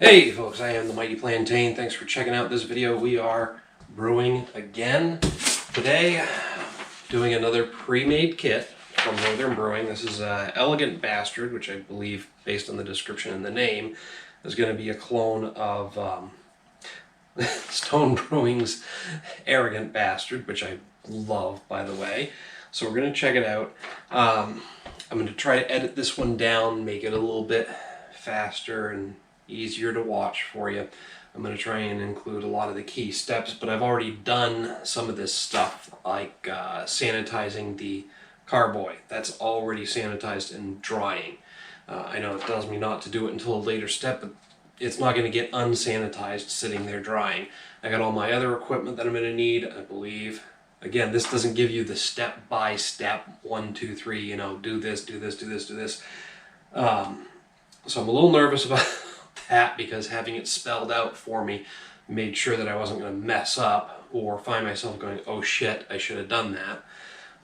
Hey folks, I am the Mighty Plantain. Thanks for checking out this video. We are brewing again. Today, doing another pre-made kit from Northern Brewing. This is Elegant Bastard, which I believe, based on the description and the name, is going to be a clone of Stone Brewing's Arrogant Bastard, which I love, by the way. So we're going to check it out. I'm going to try to edit this one down, make it a little bit faster and easier to watch for you. I'm going to try and include a lot of the key steps, but I've already done some of this stuff, like sanitizing the carboy. That's already sanitized and drying. I know it tells me not to do it until a later step, but it's not going to get unsanitized sitting there drying. I got all my other equipment that I'm going to need, I believe. Again, this doesn't give you the step-by-step, 1, 2, 3, you know, do this, do this, do this, do this. So I'm a little nervous about that, because having it spelled out for me made sure that I wasn't going to mess up or find myself going, oh shit, I should have done that.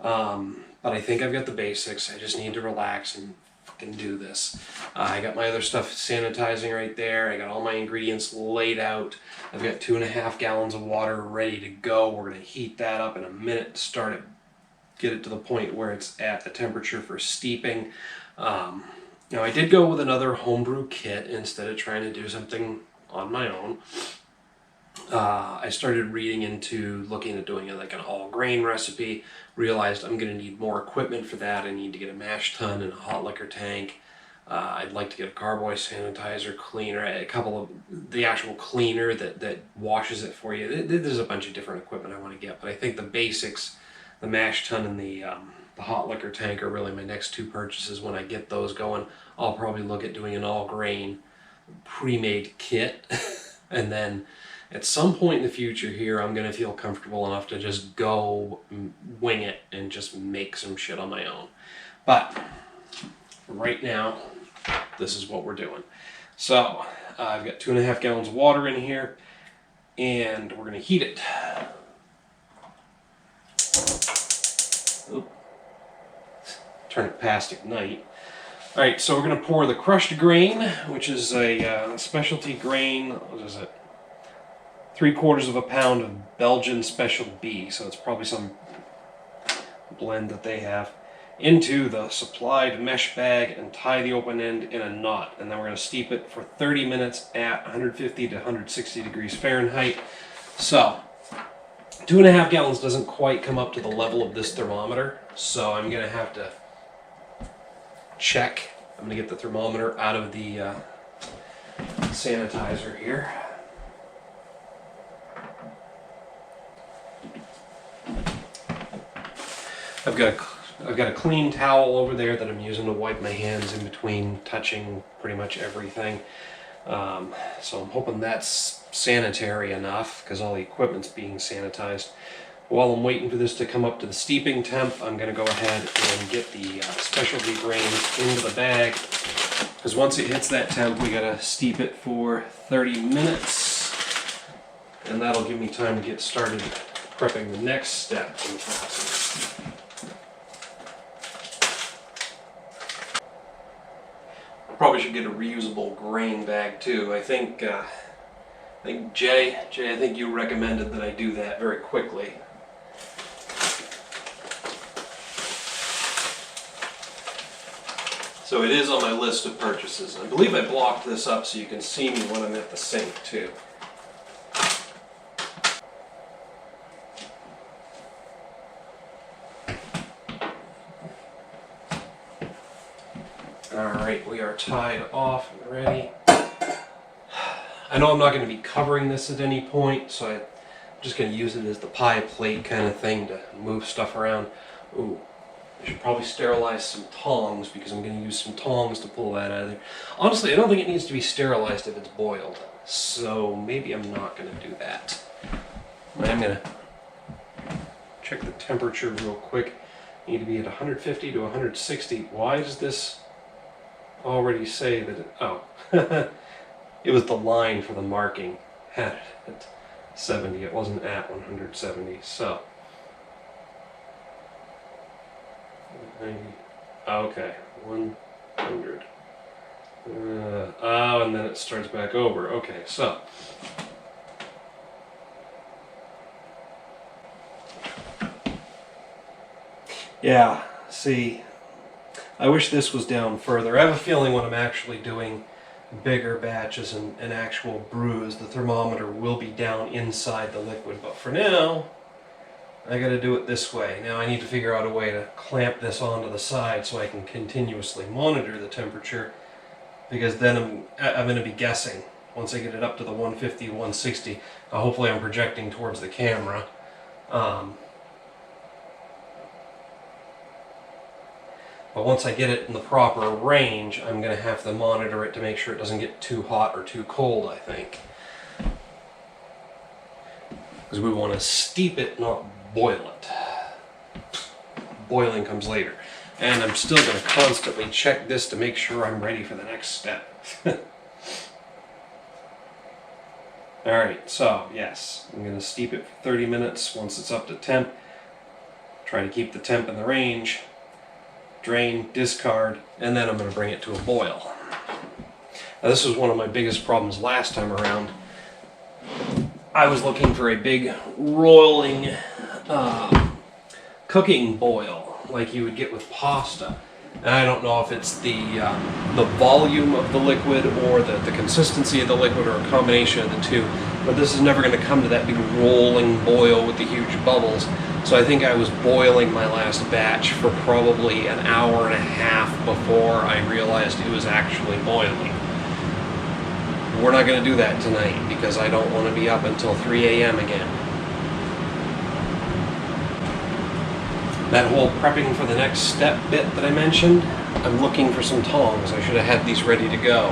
But I think I've got the basics. I just need to relax and fucking do this. I got my other stuff sanitizing right there. I got all my ingredients laid out. I've got 2.5 gallons of water ready to go. We're going to heat that up in a minute to start it, get it to the point where it's at the temperature for steeping. Now, I did go with another homebrew kit instead of trying to do something on my own. I started reading into looking at doing like an all-grain recipe, realized I'm going to need more equipment for that. I need to get a mash tun and a hot liquor tank. I'd like to get a carboy sanitizer cleaner, a couple of the actual cleaner that washes it for you. There's a bunch of different equipment I want to get, but I think the basics, the mash tun and the hot liquor tank, are really my next two purchases. When I get those going, I'll probably look at doing an all-grain pre-made kit. And then at some point in the future here, I'm going to feel comfortable enough to just go wing it and just make some shit on my own. But right now, this is what we're doing. So I've got 2.5 gallons of water in here, and we're going to heat it. Oop. Turn it past ignite. Alright, so we're going to pour the crushed grain, which is a specialty grain. What is it? 3/4 pound of Belgian Special B, so it's probably some blend that they have, into the supplied mesh bag and tie the open end in a knot. And then we're going to steep it for 30 minutes at 150 to 160 degrees Fahrenheit. So 2.5 gallons doesn't quite come up to the level of this thermometer, so I'm going to have to check. I'm going to get the thermometer out of the sanitizer here. I've got a clean towel over there that I'm using to wipe my hands in between touching pretty much everything. So I'm hoping that's sanitary enough, because all the equipment's being sanitized. While I'm waiting for this to come up to the steeping temp, I'm going to go ahead and get the specialty grains into the bag, because once it hits that temp, we got to steep it for 30 minutes, and that'll give me time to get started prepping the next step in the process. Probably should get a reusable grain bag too. I think Jay, I think you recommended that I do that very quickly. So it is on my list of purchases. I believe I blocked this up so you can see me when I'm at the sink too. Alright, we are tied off and ready. I know I'm not going to be covering this at any point, so I'm just going to use it as the pie plate kind of thing to move stuff around. Ooh. I should probably sterilize some tongs, because I'm going to use some tongs to pull that out of there. Honestly, I don't think it needs to be sterilized if it's boiled, so maybe I'm not going to do that. I'm going to check the temperature real quick. I need to be at 150 to 160. Why does this already say that it... Oh, it was the line for the marking had it at 70. It wasn't at 170, so... 90. Okay, 100. Oh, on, then it starts back over. Okay, so. Yeah, see, I wish this was down further. I have a feeling when I'm actually doing bigger batches and actual brews, the thermometer will be down inside the liquid. But for now, I got to do it this way. Now I need to figure out a way to clamp this onto the side so I can continuously monitor the temperature, because then I'm going to be guessing once I get it up to the 150, 160. Hopefully I'm projecting towards the camera. But once I get it in the proper range, I'm going to have to monitor it to make sure it doesn't get too hot or too cold, I think. Because we want to steep it, not boil it. Boiling comes later. And I'm still going to constantly check this to make sure I'm ready for the next step. Alright, so yes, I'm going to steep it for 30 minutes once it's up to temp. Try to keep the temp in the range. Drain, discard, and then I'm going to bring it to a boil. Now this was one of my biggest problems last time around. I was looking for a big rolling cooking boil like you would get with pasta. And I don't know if it's the volume of the liquid or the consistency of the liquid or a combination of the two, but this is never going to come to that big rolling boil with the huge bubbles. So I think I was boiling my last batch for probably an hour and a half before I realized it was actually boiling. We're not going to do that tonight because I don't want to be up until 3 a.m. again. That whole prepping for the next step bit that I mentioned, I'm looking for some tongs. I should have had these ready to go.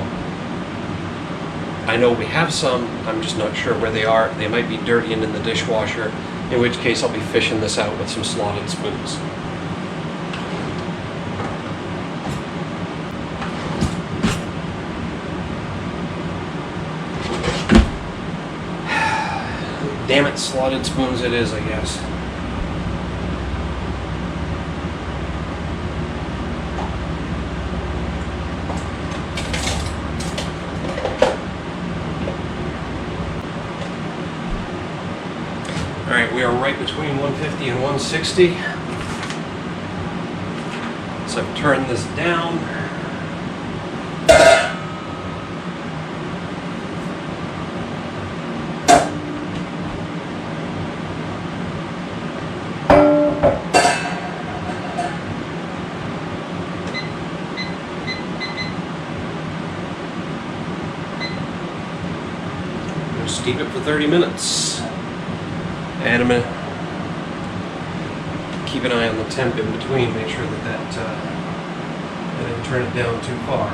I know we have some, I'm just not sure where they are. They might be dirty and in the dishwasher, in which case I'll be fishing this out with some slotted spoons. Damn it, slotted spoons it is, I guess. Alright, we are right between 150 and 160. So I've turned this down. Steep it for 30 minutes. And I'm going to keep an eye on the temp in between, make sure that I didn't turn it down too far.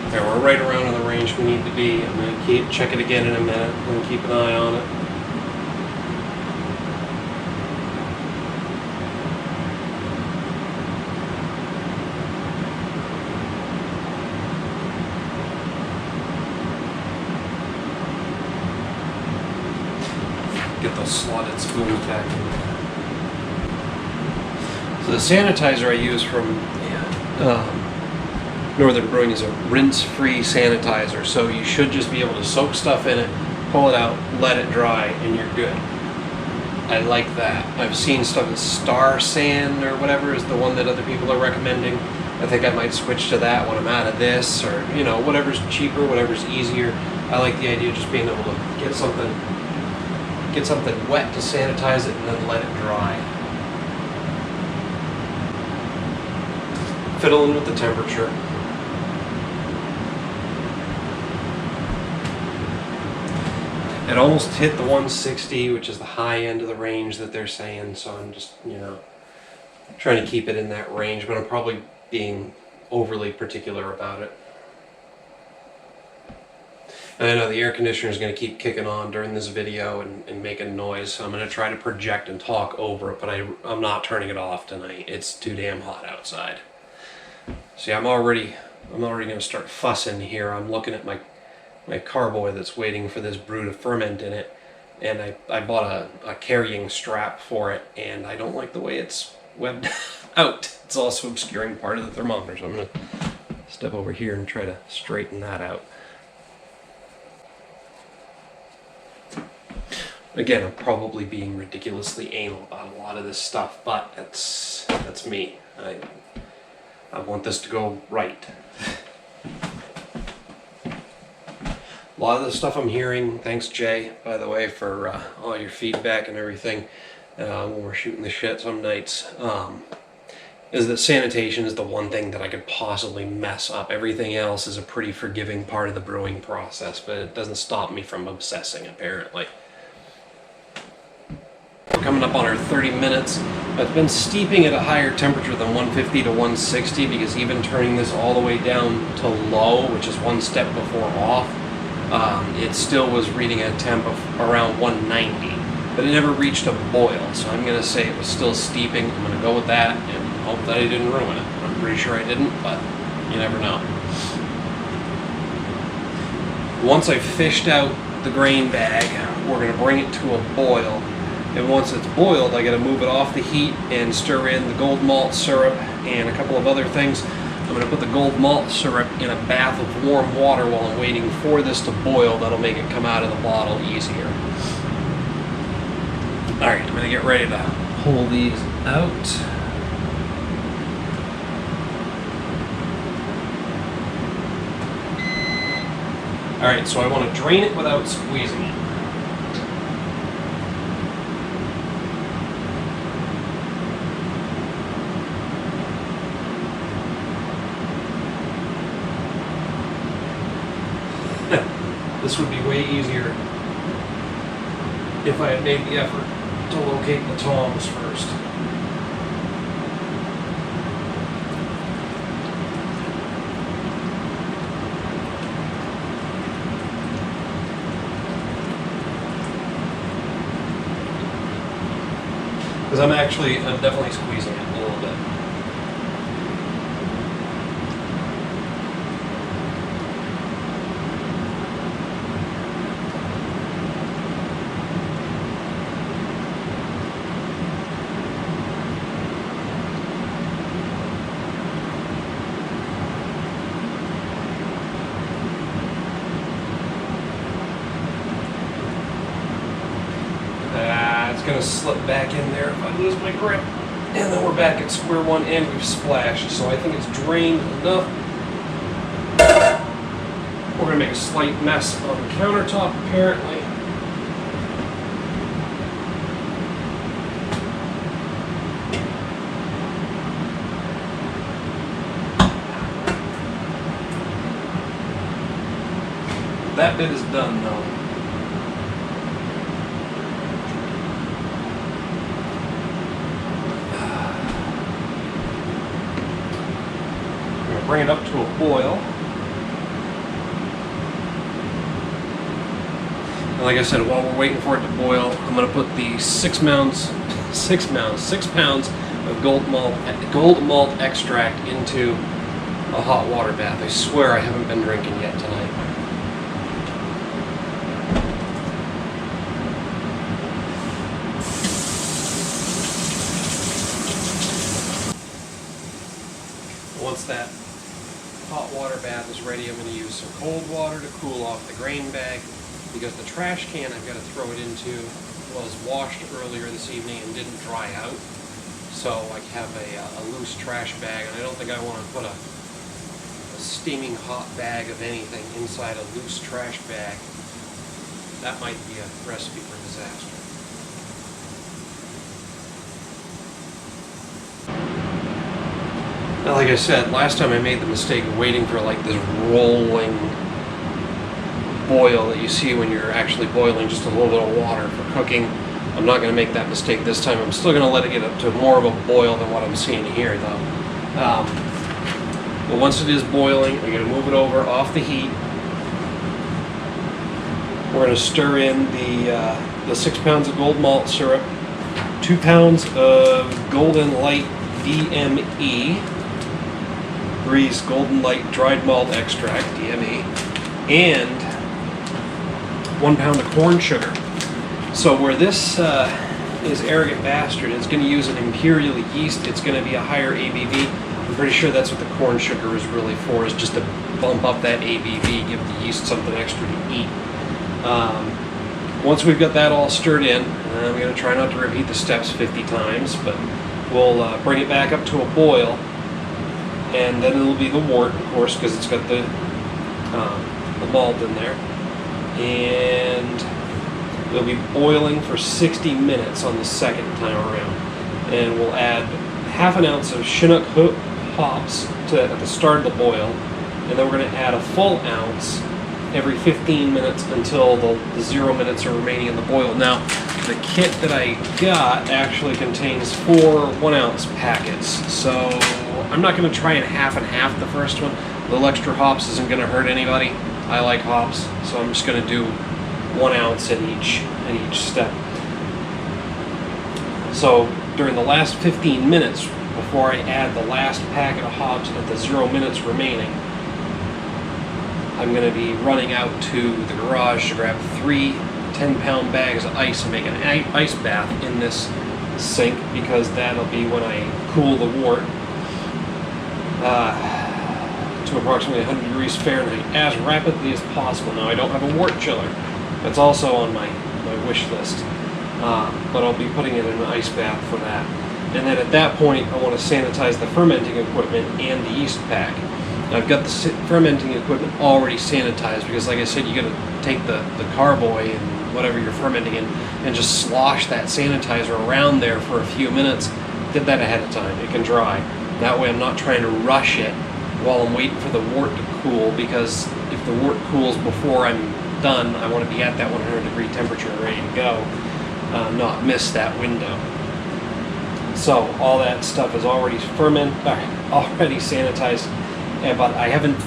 There, we're right around in the range we need to be. I'm going to check it again in a minute. I'm going to keep an eye on it. Get those slotted spoons back in. So the sanitizer I use from Northern Brewing is a rinse-free sanitizer, so you should just be able to soak stuff in it, pull it out, let it dry, and you're good. I like that. I've seen stuff with Star San or whatever is the one that other people are recommending. I think I might switch to that when I'm out of this, or whatever's cheaper, whatever's easier. I like the idea of just being able to get something wet to sanitize it and then let it dry. Fiddle in with the temperature. It almost hit the 160, which is the high end of the range that they're saying, so I'm just, trying to keep it in that range, but I'm probably being overly particular about it. And I know the air conditioner is going to keep kicking on during this video and making noise, so I'm going to try to project and talk over it, but I'm not turning it off tonight. It's too damn hot outside. See, I'm already going to start fussing here. I'm looking at my my carboy that's waiting for this brew to ferment in it, and I bought a carrying strap for it, and I don't like the way it's webbed out. It's also obscuring part of the thermometer, so I'm going to step over here and try to straighten that out. Again, I'm probably being ridiculously anal about a lot of this stuff, but that's me. I want this to go right. A lot of the stuff I'm hearing, thanks Jay, by the way, for all your feedback and everything when we're shooting the shit some nights, is that sanitation is the one thing that I could possibly mess up. Everything else is a pretty forgiving part of the brewing process, but it doesn't stop me from obsessing, apparently. We're coming up on our 30 minutes. I've been steeping at a higher temperature than 150 to 160 because even turning this all the way down to low, which is one step before off, it still was reading a temp of around 190, but it never reached a boil, so I'm going to say it was still steeping. I'm going to go with that and hope that I didn't ruin it. I'm pretty sure I didn't, but you never know. Once I've fished out the grain bag, we're going to bring it to a boil, and once it's boiled, I got to move it off the heat and stir in the gold malt syrup and a couple of other things. I'm going to put the gold malt syrup in a bath of warm water while I'm waiting for this to boil. That'll make it come out of the bottle easier. Alright, I'm going to get ready to pull these out. Alright, so I want to drain it without squeezing it. This would be way easier if I had made the effort to locate the tongs first. Because I'm definitely squeezing it a little bit. Going to slip back in there if I lose my grip, and then we're back at square one and we've splashed, so I think it's drained enough. We're going to make a slight mess on the countertop apparently. That bit is done though. Bring it up to a boil. And like I said, while we're waiting for it to boil, I'm going to put the 6 pounds of gold malt extract into a hot water bath. I swear I haven't been drinking yet tonight. Once that hot water bath is ready, I'm going to use some cold water to cool off the grain bag, because the trash can I've got to throw it into was washed earlier this evening and didn't dry out. So I have a loose trash bag, and I don't think I want to put a steaming hot bag of anything inside a loose trash bag. That might be a recipe for disaster. Now, like I said, last time I made the mistake of waiting for like this rolling boil that you see when you're actually boiling just a little bit of water for cooking. I'm not going to make that mistake this time. I'm still going to let it get up to more of a boil than what I'm seeing here, though. But once it is boiling, I'm going to move it over off the heat. We're going to stir in the 6 pounds of gold malt syrup, 2 pounds of Golden Light DME, Breeze Golden Light dried malt extract, DME, and 1 pound of corn sugar. So where this is Arrogant Bastard, it's going to use an imperial yeast. It's going to be a higher ABV. I'm pretty sure that's what the corn sugar is really for, is just to bump up that ABV, give the yeast something extra to eat. Once we've got that all stirred in, I'm going to try not to repeat the steps 50 times, but we'll bring it back up to a boil, and then it'll be the wort, of course, because it's got the malt in there, and it'll be boiling for 60 minutes on the second time around, and we'll add half an ounce of chinook hops at the start of the boil, and then we're going to add a full ounce every 15 minutes until the 0 minutes are remaining in the boil. Now, the kit that I got actually contains 4 1-ounce packets, so I'm not going to try and half the first one. A little extra hops isn't going to hurt anybody. I like hops, so I'm just going to do 1 ounce in each step. So during the last 15 minutes, before I add the last packet of hops at the 0 minutes remaining, I'm going to be running out to the garage to grab 3 10-pound bags of ice and make an ice bath in this sink, because that'll be when I cool the wort to approximately 100 degrees Fahrenheit as rapidly as possible. Now, I don't have a wort chiller. That's also on my wish list, but I'll be putting it in an ice bath for that. And then at that point, I want to sanitize the fermenting equipment and the yeast pack. I've got the fermenting equipment already sanitized, because like I said, you got to take the carboy and whatever you're fermenting in and just slosh that sanitizer around there for a few minutes. Did that ahead of time. It can dry. That way I'm not trying to rush it while I'm waiting for the wort to cool, because if the wort cools before I'm done, I want to be at that 100-degree temperature and ready to go, not miss that window. So all that stuff is already already sanitized. But I haven't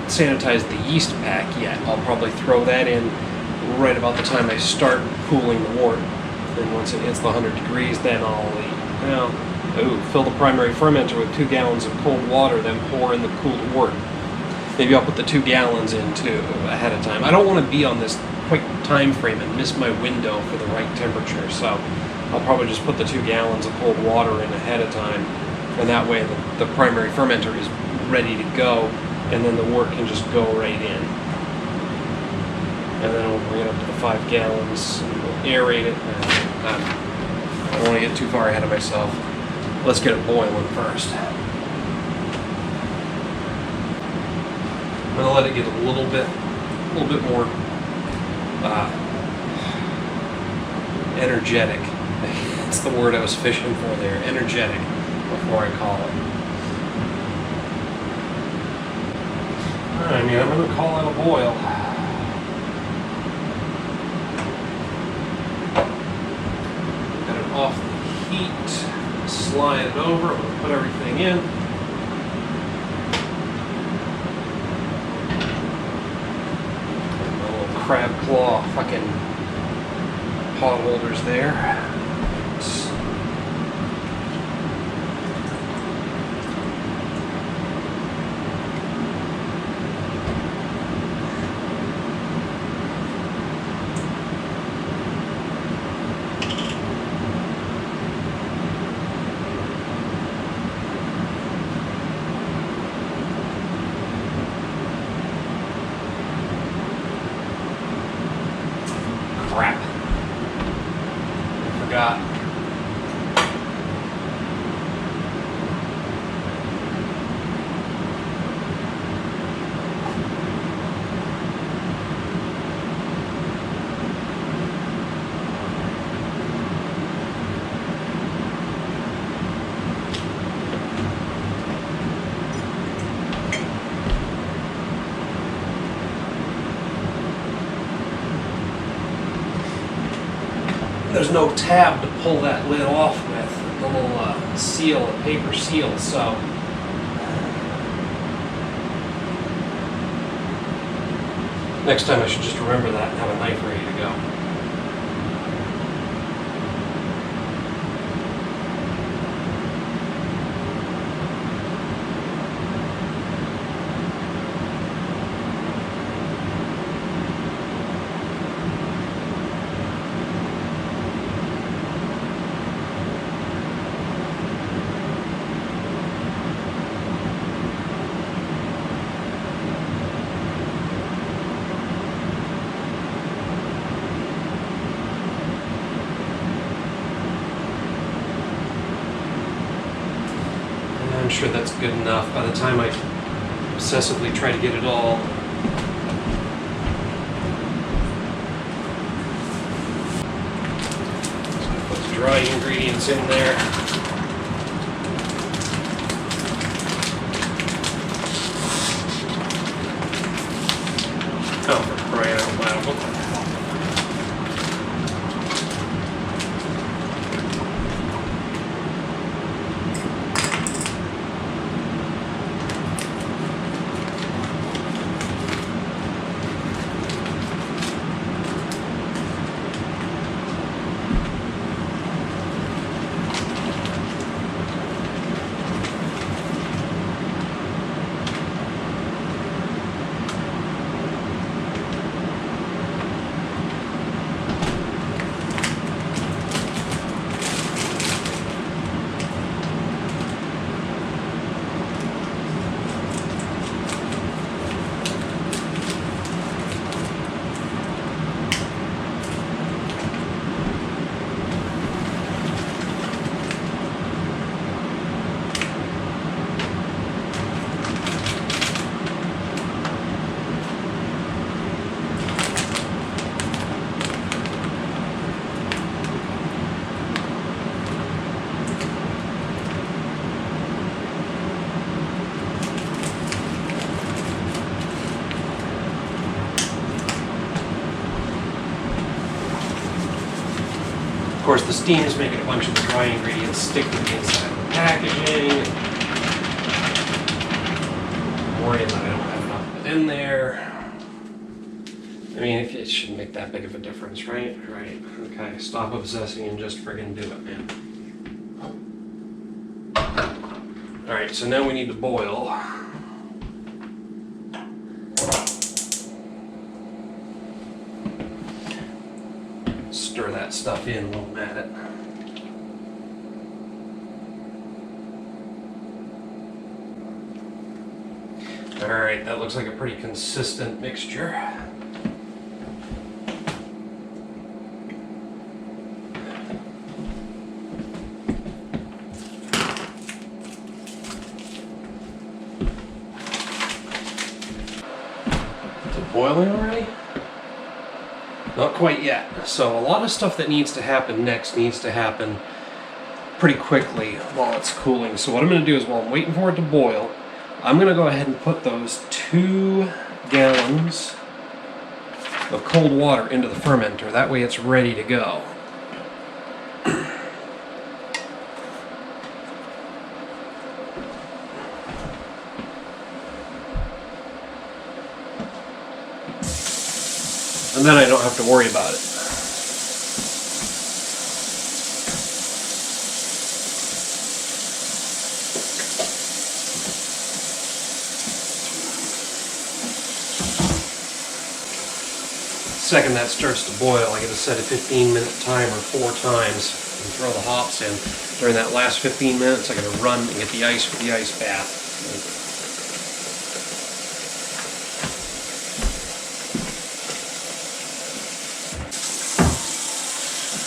sanitized the yeast pack yet. I'll probably throw that in right about the time I start cooling the wort. And once it hits the 100 degrees, then I'll fill the primary fermenter with 2 gallons of cold water, then pour in the cooled wort. Maybe I'll put the 2 gallons in too ahead of time. I don't want to be on this quick time frame and miss my window for the right temperature, so I'll probably just put the 2 gallons of cold water in ahead of time, and that way the primary fermenter is ready to go, and then the wort can just go right in. And then we'll bring it up to the 5 gallons, and we'll aerate it. I don't want to get too far ahead of myself. Let's get it boiling first. I'm going to let it get a little bit more energetic. That's the word I was fishing for there, energetic, before I call it. I'm going to call it a boil. Got it off the heat, slide it over, I'm going to put everything in. A little crab claw fucking pot holders there. Crap. I forgot. There's no tab to pull that lid off with, the little seal, a paper seal, so next time I should just remember that and have a knife ready to go. sure that's good enough. By the time I obsessively try to get it all dry ingredients in there. Oh, for crying out loud. Of course, the steam is making a bunch of the dry ingredients stick to the inside of the packaging. I'm worried that I don't have enough of it in there. I mean, it shouldn't make that big of a difference, right? Right. Okay, stop obsessing and just friggin' do it, man. Alright, so now we need to boil. Stir that stuff in while I'm at it. Alright, that looks like a pretty consistent mixture. Is it boiling already? Not quite yet. So a lot of stuff that needs to happen next needs to happen pretty quickly while it's cooling. So what I'm going to do is while I'm waiting for it to boil, I'm going to go ahead and put those 2 gallons of cold water into the fermenter. That way it's ready to go. And then I don't have to worry about it. Second that starts to boil, I get to set a 15-minute timer 4 times and throw the hops in. During that last 15 minutes, I got to run and get the ice for the ice bath.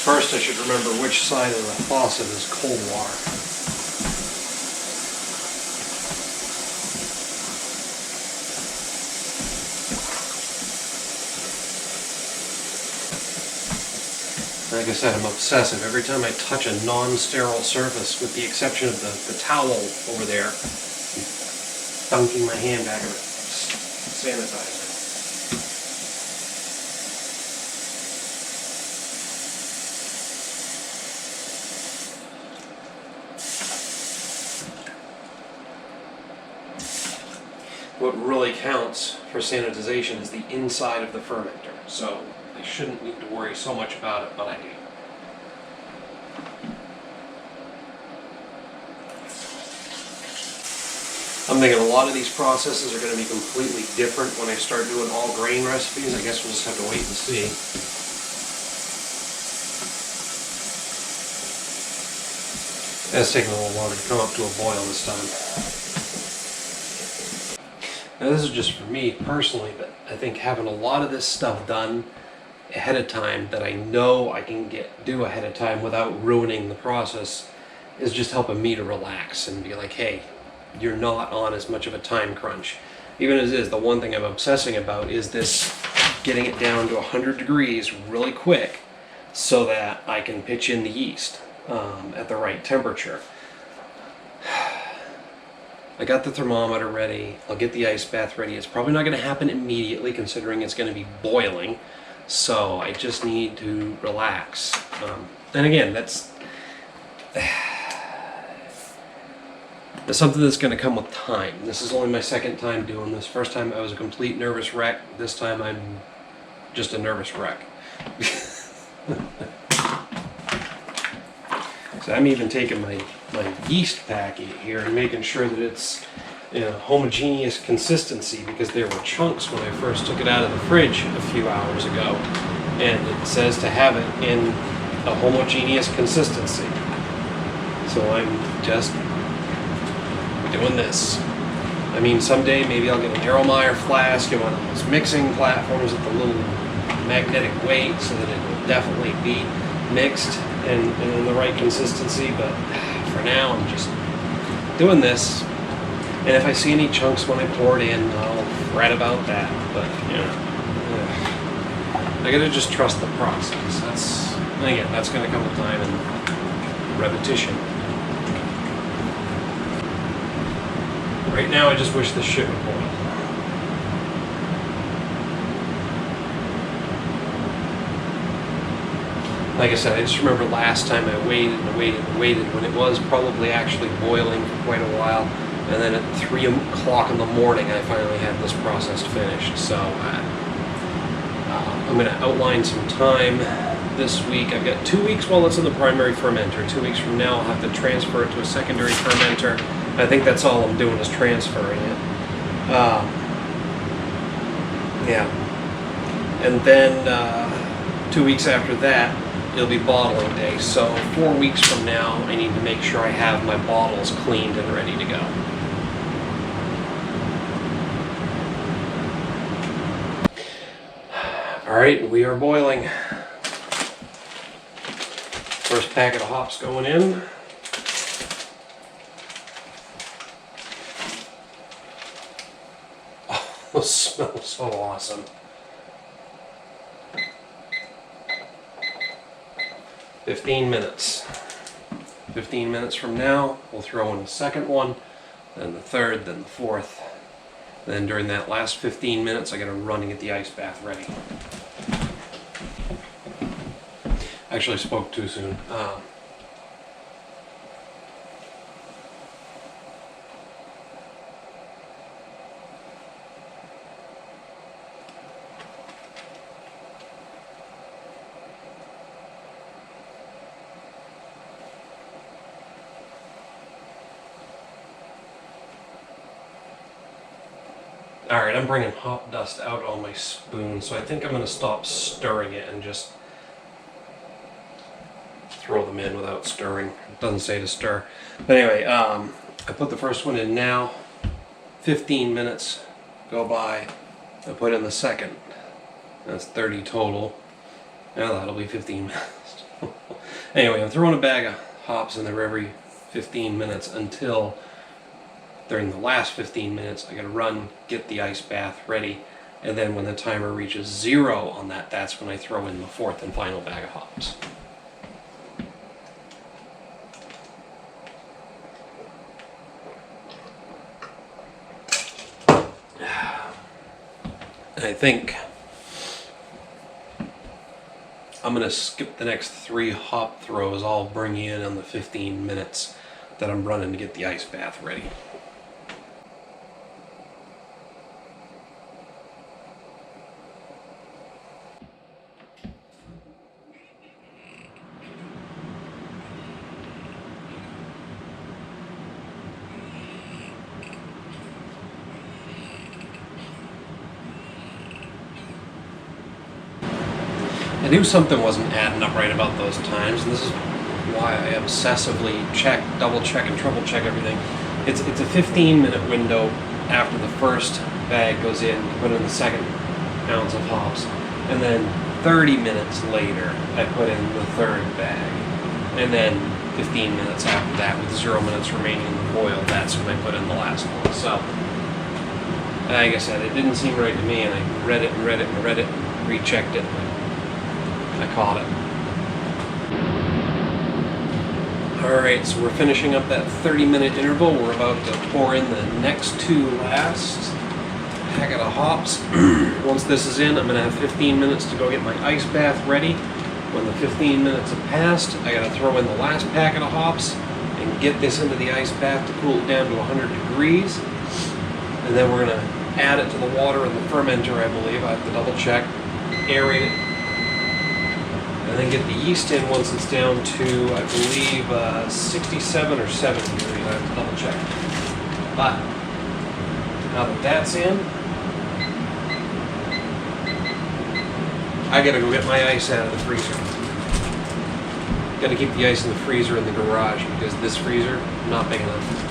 First, I should remember which side of the faucet is cold water. Like I said, I'm obsessive. Every time I touch a non-sterile surface, with the exception of the towel over there, I'm dunking my hand back in it. Sanitize. What really counts for sanitization is the inside of the fermenter. So I shouldn't need to worry so much about it, but I do. I'm thinking a lot of these processes are going to be completely different when I start doing all grain recipes. I guess we'll just have to wait and see. It's taking a little longer to come up to a boil this time. Now this is just for me personally, but I think having a lot of this stuff done ahead of time that I know I can do ahead of time without ruining the process is just helping me to relax and be like, hey, you're not on as much of a time crunch. Even as is, the one thing I'm obsessing about is this, getting it down to 100 degrees really quick so that I can pitch in the yeast at the right temperature. I got the thermometer ready. I'll get the ice bath ready. It's probably not going to happen immediately considering it's going to be boiling. So I just need to relax. And again, that's something that's going to come with time. This is only my second time doing this. First time I was a complete nervous wreck. This time I'm just a nervous wreck. So I'm even taking my yeast packet here and making sure that it's in a homogeneous consistency, because there were chunks when I first took it out of the fridge a few hours ago, and it says to have it in a homogeneous consistency. So I'm just doing this. I mean, someday maybe I'll get an Aeromeyer flask and one of those mixing platforms with the little magnetic weight so that it will definitely be mixed and in the right consistency, but for now I'm just doing this. And if I see any chunks when I pour it in, I'll fret about that. But I gotta just trust the process. That's gonna come with time and repetition. Right now I just wish this shit would boil. Like I said, I just remember last time I waited when it was probably actually boiling for quite a while, and then at 3 o'clock in the morning I finally had this process finished. So I'm going to outline some time this week. I've got 2 weeks while it's in the primary fermenter. 2 weeks from now I'll have to transfer it to a secondary fermenter. I think that's all I'm doing is transferring it. And then 2 weeks after that, it'll be bottling day. So 4 weeks from now, I need to make sure I have my bottles cleaned and ready to go. All right, we are boiling. First packet of hops going in. Oh, it smells so awesome. 15 minutes. 15 minutes from now, we'll throw in the second one, then the third, then the fourth. Then during that last 15 minutes, I gotta run and get the ice bath ready. Actually, I spoke too soon. Alright, I'm bringing hop dust out on my spoon, so I think I'm going to stop stirring it and just throw them in without stirring. It doesn't say to stir. But anyway, I put the first one in now. 15 minutes go by. I put in the second. That's 30 total. Now that'll be 15 minutes. Anyway, I'm throwing a bag of hops in there every 15 minutes until during the last 15 minutes, I gotta run, get the ice bath ready, and then when the timer reaches 0 on that, that's when I throw in the fourth and final bag of hops. And I think I'm gonna skip the next 3 hop throws. I'll bring you in on the 15 minutes that I'm running to get the ice bath ready. I knew something wasn't adding up right about those times, and this is why I obsessively check, double check, and triple check everything. It's a 15-minute window after the first bag goes in, you put in the second ounce of hops, and then 30 minutes later I put in the third bag, and then 15 minutes after that with 0 minutes remaining in the boil. That's when I put in the last one. So, like I said, it didn't seem right to me, and I read it and read it and read it and rechecked it, and I caught it. Alright, so we're finishing up that 30-minute interval. We're about to pour in the next two last packet of hops. Once this is in, I'm going to have 15 minutes to go get my ice bath ready. When the 15 minutes have passed, I got to throw in the last packet of hops and get this into the ice bath to cool it down to 100 degrees. And then we're going to add it to the water in the fermenter, I believe. I have to double check. Aerate it. And then get the yeast in once it's down to, I believe, 67 or 70 degrees. I have to double check. But now that that's in, I gotta go get my ice out of the freezer. Gotta keep the ice in the freezer in the garage because this freezer, not big enough.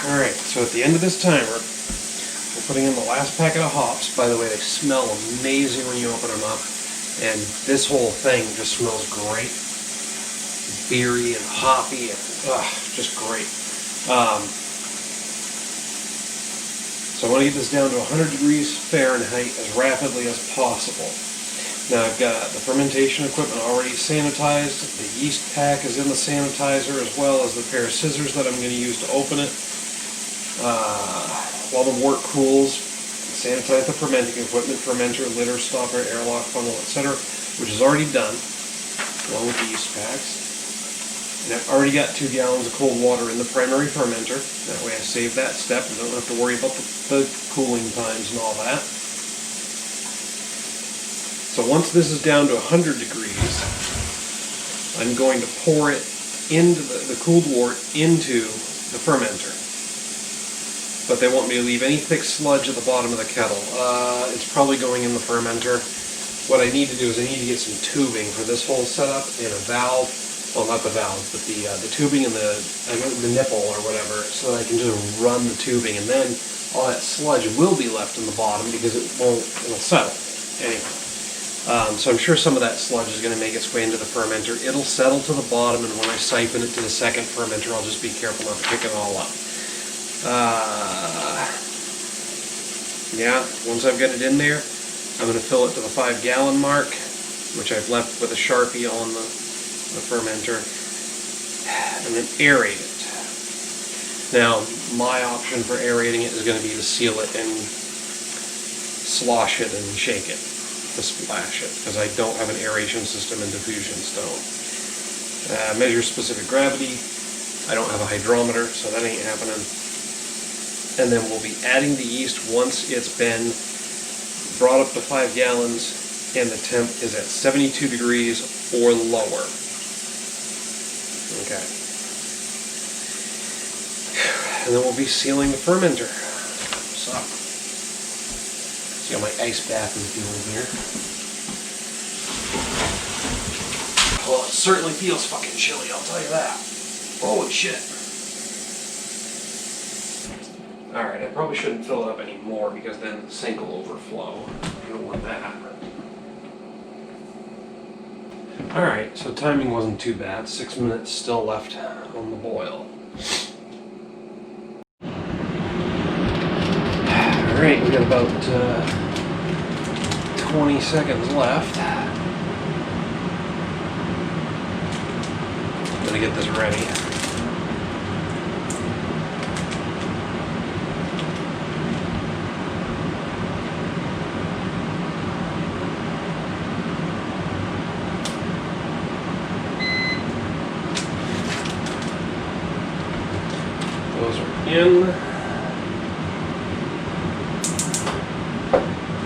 Alright, so at the end of this timer, we're putting in the last packet of hops. By the way, they smell amazing when you open them up. And this whole thing just smells great. Beery and hoppy and just great. So I want to get this down to 100 degrees Fahrenheit as rapidly as possible. Now I've got the fermentation equipment already sanitized. The yeast pack is in the sanitizer, as well as the pair of scissors that I'm going to use to open it. While the wort cools, sanitize the fermenting equipment, fermenter, litter, stopper, airlock, funnel, etc., which is already done, along with the yeast packs. And I've already got 2 gallons of cold water in the primary fermenter. That way I save that step and don't have to worry about the cooling times and all that. So once this is down to 100 degrees, I'm going to pour it into the cooled wort into the fermenter. But they want me to leave any thick sludge at the bottom of the kettle. It's probably going in the fermenter. What I need to do is I need to get some tubing for this whole setup and a valve. Well, not the valve, but the tubing and the nipple or whatever, so that I can just run the tubing, and then all that sludge will be left in the bottom because it'll settle. Anyway, so I'm sure some of that sludge is going to make its way into the fermenter. It'll settle to the bottom, and when I siphon it to the second fermenter, I'll just be careful not to pick it all up. Yeah, once I've got it in there, I'm going to fill it to the 5-gallon mark, which I've left with a Sharpie on the fermenter, and then aerate it. Now, my option for aerating it is going to be to seal it and slosh it and shake it, to splash it, because I don't have an aeration system in diffusion stone. Measure specific gravity. I don't have a hydrometer, so that ain't happening. And then we'll be adding the yeast once it's been brought up to 5 gallons and the temp is at 72 degrees or lower. Okay. And then we'll be sealing the fermenter. So, see how my ice bath is doing here. Well, it certainly feels fucking chilly, I'll tell you that. Holy shit. Alright, I probably shouldn't fill it up anymore because then the sink will overflow. I don't want that. Alright, so timing wasn't too bad. 6 minutes still left on the boil. Alright, we got about 20 seconds left. I'm gonna get this ready. Those are in.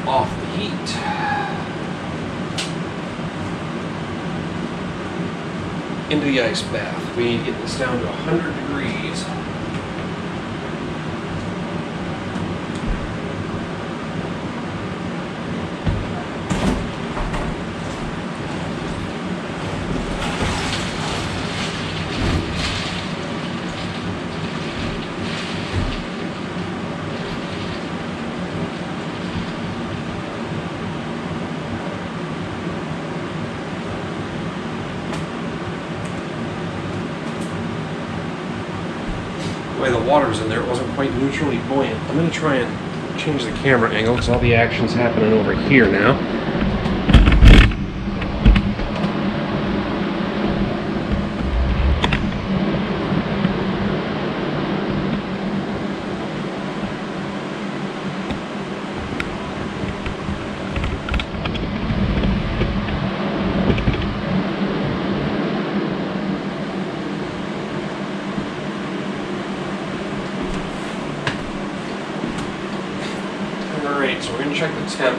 Off the heat. Into the ice bath. We need to get this down to 100 degrees. The way the water's in there, it wasn't quite neutrally buoyant. I'm going to try and change the camera angle because all the action's happening over here now. Alright, so we're going to check the temp.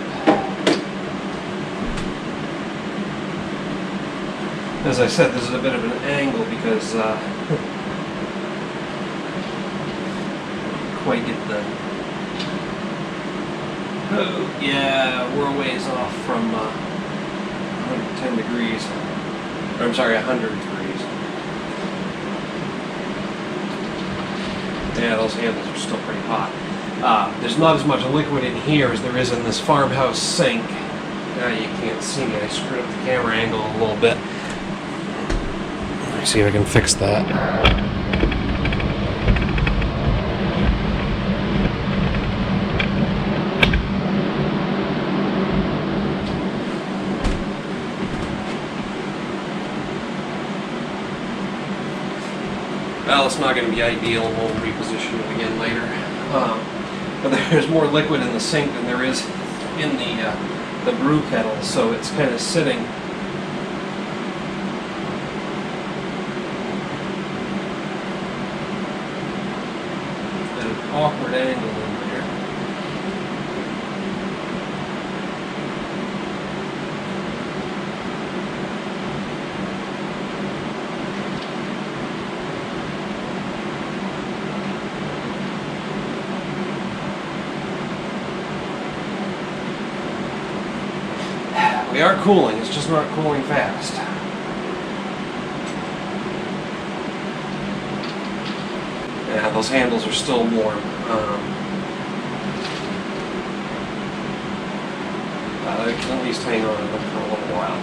As I said, this is a bit of an angle because quite get the... Oh, yeah, we're a ways off from 110 degrees. Or, I'm sorry, 100 degrees. Yeah, those handles are still pretty hot. There's not as much liquid in here as there is in this farmhouse sink. You can't see me. I screwed up the camera angle a little bit. Let me see if I can fix that. Well, it's not going to be ideal. We'll reposition it again later. But there's more liquid in the sink than there is in the brew kettle, so it's kind of sitting at an awkward angle in there. We are cooling, it's just not cooling fast. Yeah, those handles are still warm. I can at least hang on to them for a little while.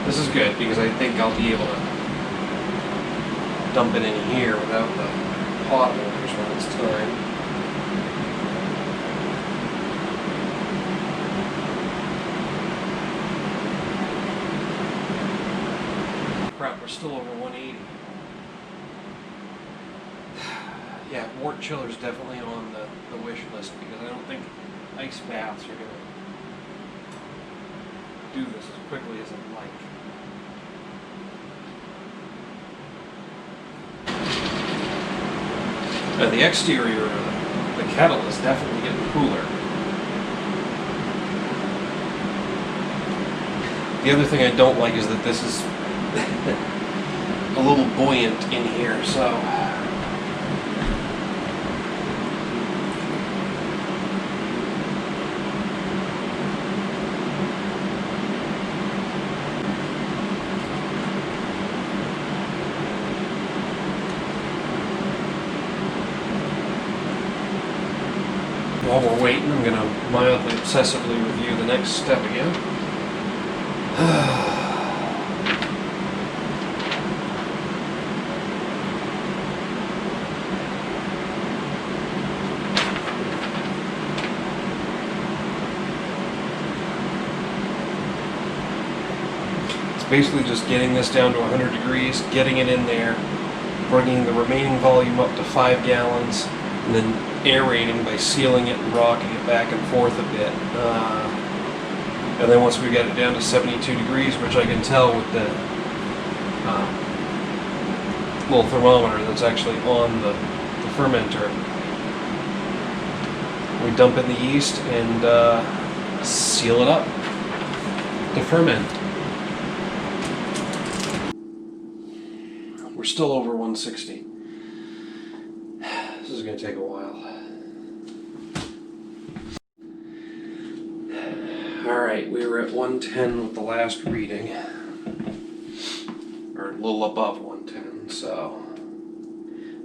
This is good because I think I'll be able to dump it in here without the hot holders when it's time. Crap, we're still over 180. Yeah, wort chiller's definitely on the wish list because I don't think ice baths are going to do this as quickly as I'd like. The exterior of the kettle is definitely getting cooler. The other thing I don't like is that this is a little buoyant in here, so While we're waiting, I'm going to mildly obsessively review the next step again. It's basically just getting this down to 100 degrees, getting it in there, bringing the remaining volume up to 5 gallons, and then aerating by sealing it and rocking it back and forth a bit. And then once we get it down to 72 degrees, which I can tell with the little thermometer that's actually on the fermenter, we dump in the yeast and seal it up to ferment. We're still over 160. This is going to take a while. Alright, we were at 110 with the last reading. Or a little above 110, so.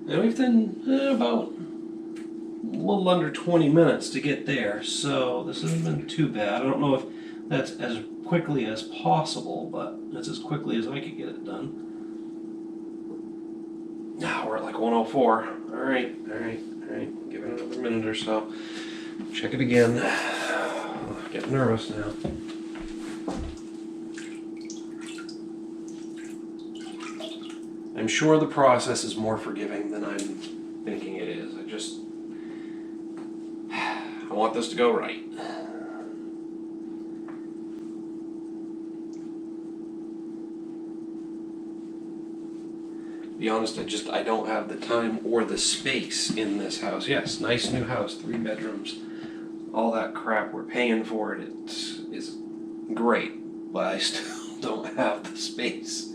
And we've done about a little under 20 minutes to get there, so this hasn't been too bad. I don't know if that's as quickly as possible, but that's as quickly as I could get it done. Now we're at like 104. Alright. Give it another minute or so. Check it again. I'm getting nervous now. I'm sure the process is more forgiving than I'm thinking it is. I want this to go right. To be honest, I don't have the time or the space in this house. Yes, nice new house, 3 bedrooms, all that crap we're paying for it. It's great, but I still don't have the space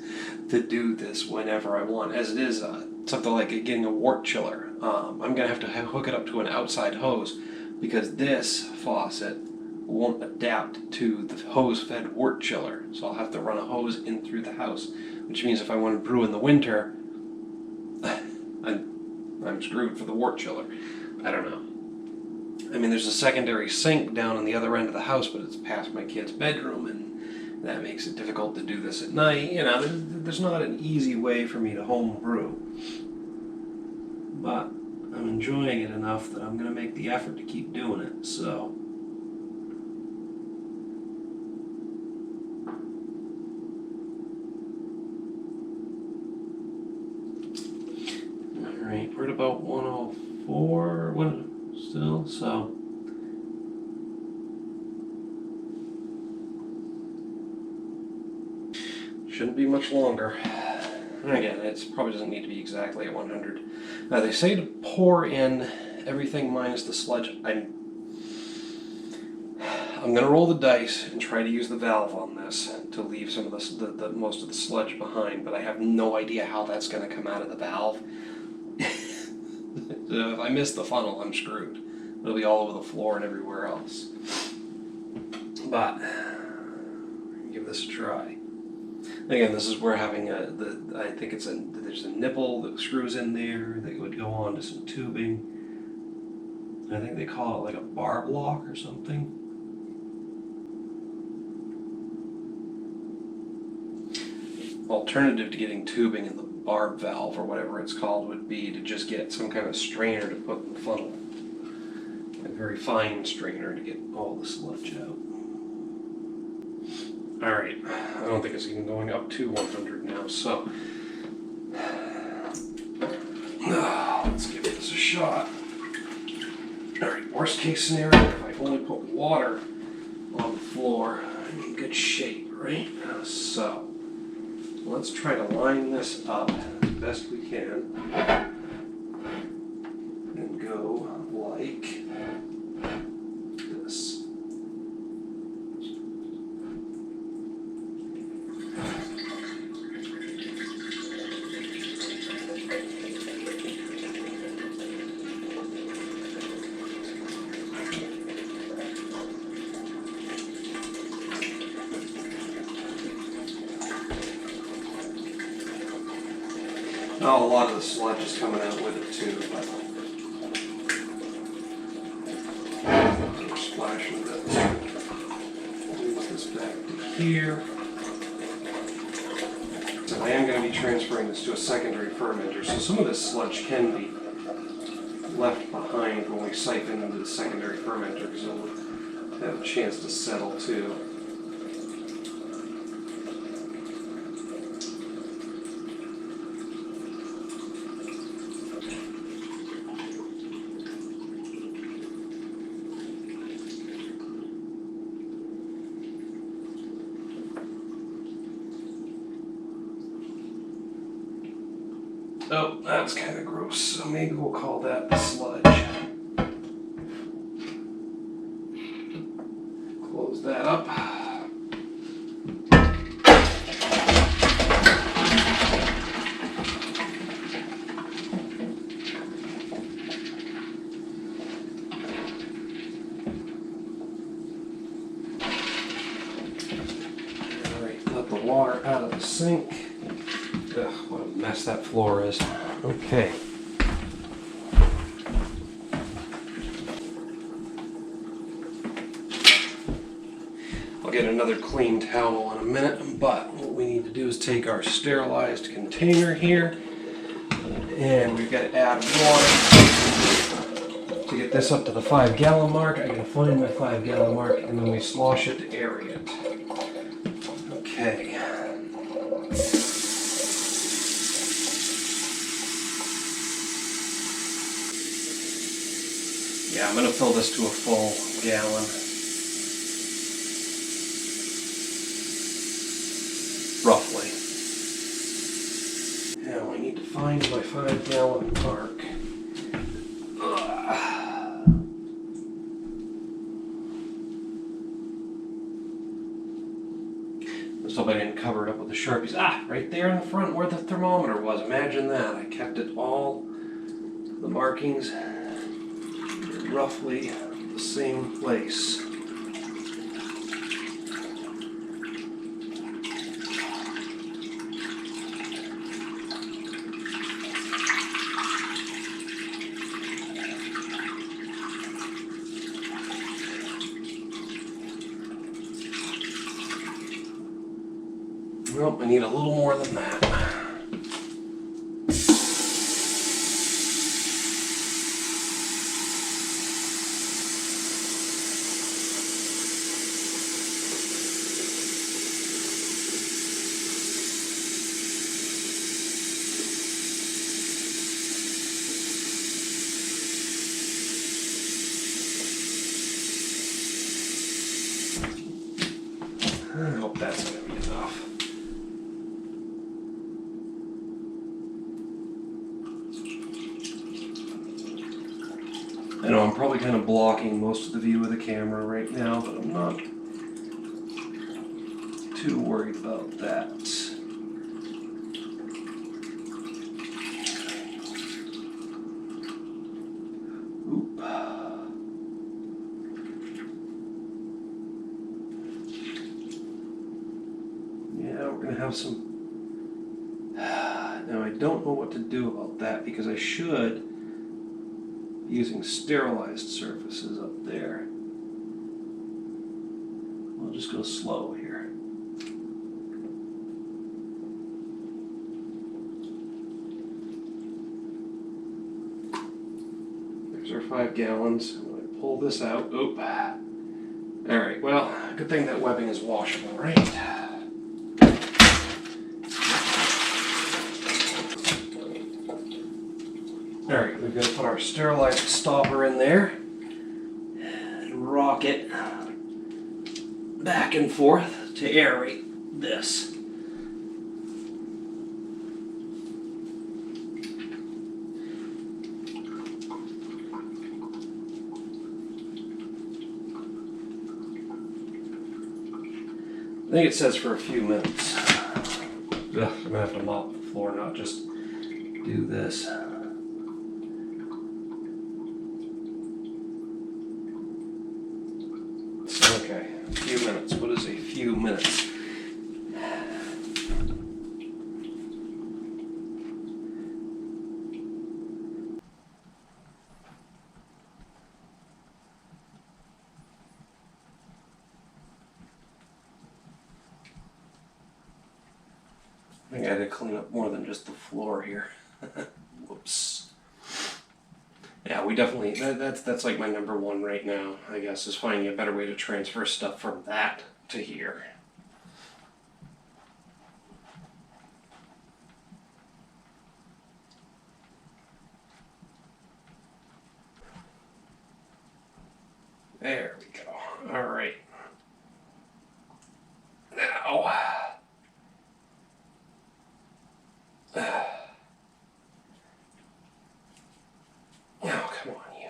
to do this whenever I want. As it is, something like getting a wort chiller. I'm gonna have to hook it up to an outside hose because this faucet won't adapt to the hose-fed wort chiller. So I'll have to run a hose in through the house, which means if I want to brew in the winter, I'm screwed for the wort chiller. I don't know. I mean, there's a secondary sink down on the other end of the house, but it's past my kid's bedroom, and that makes it difficult to do this at night. You know, there's not an easy way for me to home brew. But I'm enjoying it enough that I'm going to make the effort to keep doing it, so. Alright, we're at about 104 still, so. Shouldn't be much longer. And again, it probably doesn't need to be exactly at 100. Now they say to pour in everything minus the sludge. I'm going to roll the dice and try to use the valve on this to leave some of the most of the sludge behind, but I have no idea how that's going to come out of the valve. If I miss the funnel, I'm screwed. It'll be all over the floor and everywhere else. But give this a try. Again, this is where having I think there's a nipple that screws in there that would go on to some tubing. I think they call it like a bar block or something. Alternative to getting tubing in the barb valve or whatever it's called would be to just get some kind of strainer to put in the funnel. A very fine strainer to get all the sludge out. Alright, I don't think it's even going up to 100 now, so let's give this a shot. Alright, worst case scenario, if I only put water on the floor, I'm in good shape, right? So, let's try to line this up as best we can and go like this. Oh, a lot of the sludge is coming out with it too, but here. So I am going to be transferring this to a secondary fermenter, so some of this sludge can be left behind when we siphon into the secondary fermenter because it'll have a chance to settle too. Oh, that's kind of gross, so maybe we'll call that the sludge. Close that up. Alright, let the water out of the sink. Ugh, what a mess that floor is. Okay. I'll get another clean towel in a minute, but what we need to do is take our sterilized container here, and we've got to add water to get this up to the 5-gallon mark. I gotta find my 5-gallon mark, and then we slosh it to aerate it. Okay. Yeah, I'm going to fill this to a full gallon. Roughly. Now I need to find my 5-gallon mark. Let's hope I didn't cover it up with the Sharpies. Ah, right there in the front where the thermometer was. Imagine that. I kept it all, the markings, roughly the same place. Well, I need a little more than that. I hope that's going to be enough. I know I'm probably kind of blocking most of the view of the camera right now, but I'm not too worried about that. Oop. Yeah, we're going to have some... Now I don't know what to do about that because I should be using sterilized surfaces up there. I'll just go slow here. There's our 5 gallons. I'm going to pull this out. Oop. Alright, well, good thing that webbing is washable, right? Alright, we've got to put our sterilized stopper in there and rock it back and forth to aerate this. I think it says for a few minutes. Ugh, I'm going to have to mop the floor, not just do this. Okay, a few minutes. What is a few minutes? I think I had to clean up more than just the floor here. Whoops. Yeah, we definitely, that's like my number one right now, I guess, is finding a better way to transfer stuff from that to here. There we go. All right. Now, oh, come on, you.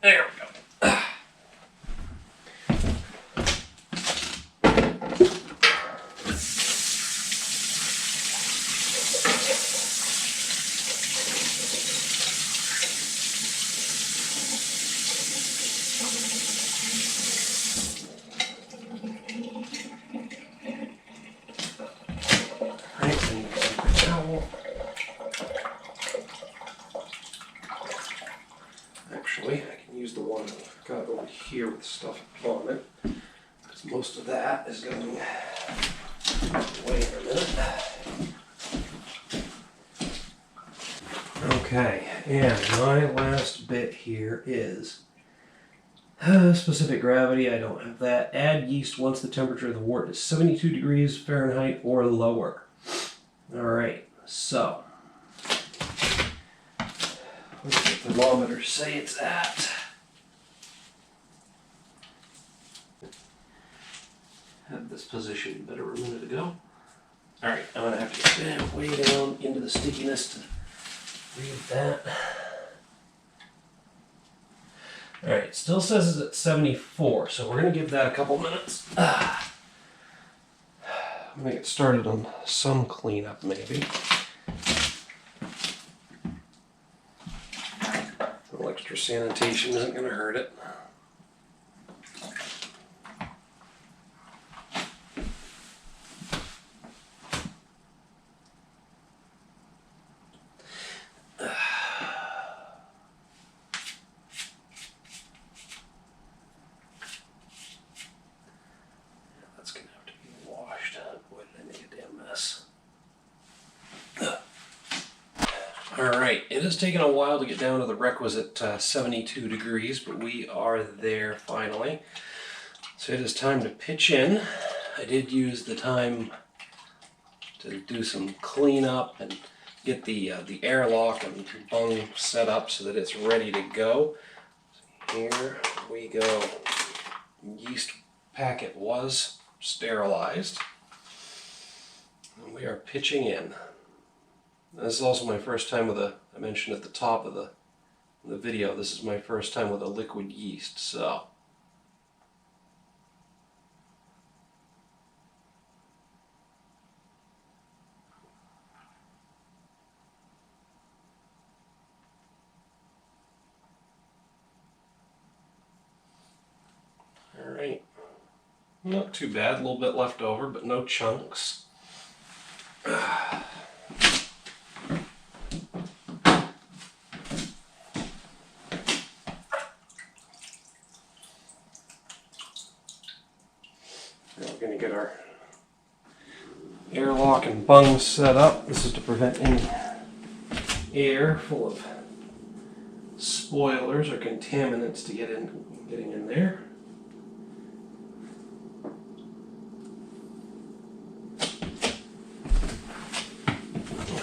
There we go. Actually, I can use the one I've got over here with stuff on it, because most of that is going away in a minute. Okay, and my last bit here is specific gravity. I don't have that. Add yeast once the temperature of the wort is 72 degrees Fahrenheit or lower. All right, so what's the thermometer say it's at? Had this position better a minute ago. All right, I'm gonna have to get way down into the stickiness to read that. All right, it still says it's at 74, so we're gonna give that a couple minutes. I'm gonna get started on some cleanup maybe. A little extra sanitation isn't gonna hurt it. Alright, it has taken a while to get down to the requisite 72 degrees, but we are there finally. So it is time to pitch in. I did use the time to do some cleanup and get the airlock and bung set up so that it's ready to go. So here we go. Yeast packet was sterilized. And we are pitching in. This is also my first time with I mentioned at the top of the video, this is my first time with a liquid yeast, so. All right, not too bad, a little bit left over, but no chunks. We're going to get our airlock and bung set up. This is to prevent any air full of spoilers or contaminants to getting in there.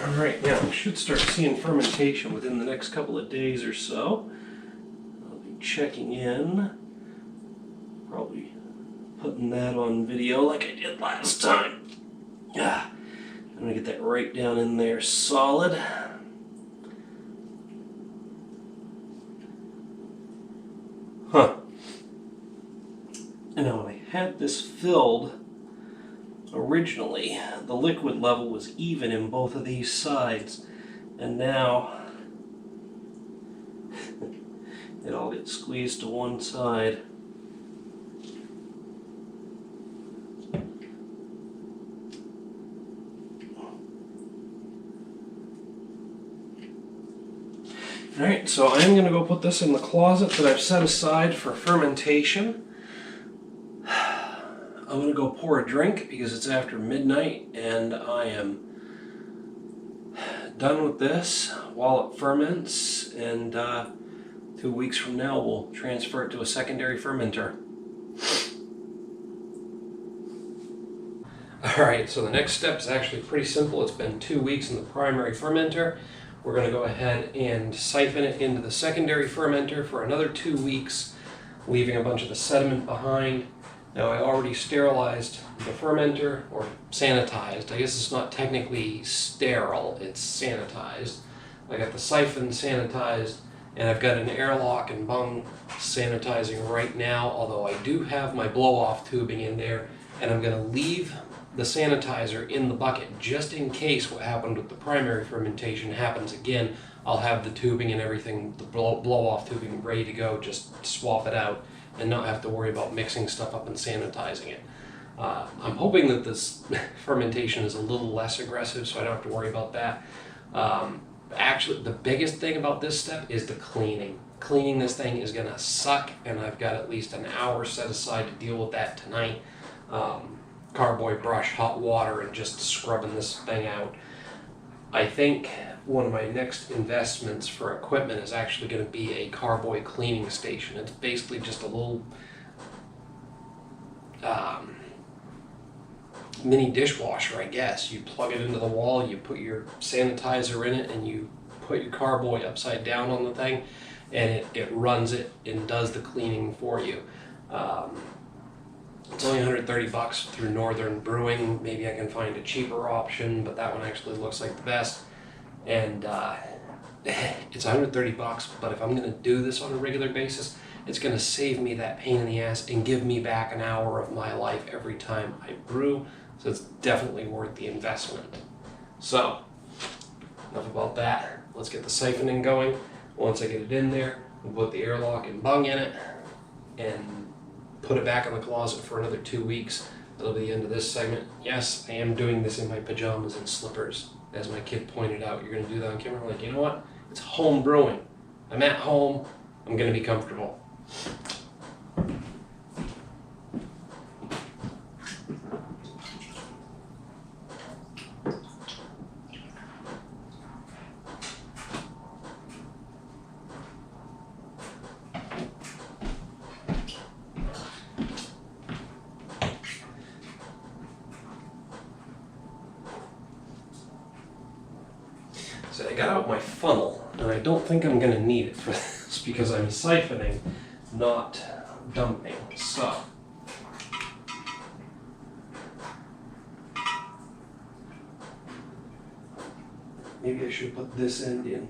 Alright, now we should start seeing fermentation within the next couple of days or so. I'll be checking in, probably putting that on video like I did last time. I'm going to get that right down in there solid. And now when I had this filled, originally the liquid level was even in both of these sides, and now it all gets squeezed to one side. Alright, so I'm going to go put this in the closet that I've set aside for fermentation. I'm gonna go pour a drink because it's after midnight and I am done with this while it ferments, and 2 weeks from now we'll transfer it to a secondary fermenter. Alright, so the next step is actually pretty simple. It's been 2 weeks in the primary fermenter. We're going to go ahead and siphon it into the secondary fermenter for another 2 weeks, leaving a bunch of the sediment behind. Now I already sterilized the fermenter, or sanitized. I guess it's not technically sterile, it's sanitized. I got the siphon sanitized, and I've got an airlock and bung sanitizing right now, although I do have my blow-off tubing in there, and I'm going to leave the sanitizer in the bucket just in case what happened with the primary fermentation happens again. I'll have the tubing and everything, the blow-off tubing ready to go, just swap it out and not have to worry about mixing stuff up and sanitizing it. I'm hoping that this fermentation is a little less aggressive so I don't have to worry about that. Actually, the biggest thing about this step is the cleaning. Cleaning this thing is going to suck, and I've got at least an hour set aside to deal with that tonight. Carboy brush, hot water, and just scrubbing this thing out. I think one of my next investments for equipment is actually going to be a carboy cleaning station. It's basically just a little mini dishwasher, I guess. You plug it into the wall, you put your sanitizer in it, and you put your carboy upside down on the thing, and it runs it and does the cleaning for you. It's only $130 through Northern Brewing. Maybe I can find a cheaper option, but that one actually looks like the best. And it's $130, but if I'm going to do this on a regular basis, it's going to save me that pain in the ass and give me back an hour of my life every time I brew. So it's definitely worth the investment. So, enough about that. Let's get the siphoning going. Once I get it in there, we'll put the airlock and bung in it and put it back in the closet for another 2 weeks. That'll be the end of this segment. Yes, I am doing this in my pajamas and slippers. As my kid pointed out, you're going to do that on camera. I'm like, you know what? It's home brewing. I'm at home. I'm going to be comfortable. So I got out my funnel, and I don't think I'm going to need it for this because I'm siphoning, not dumping. So maybe I should put this end in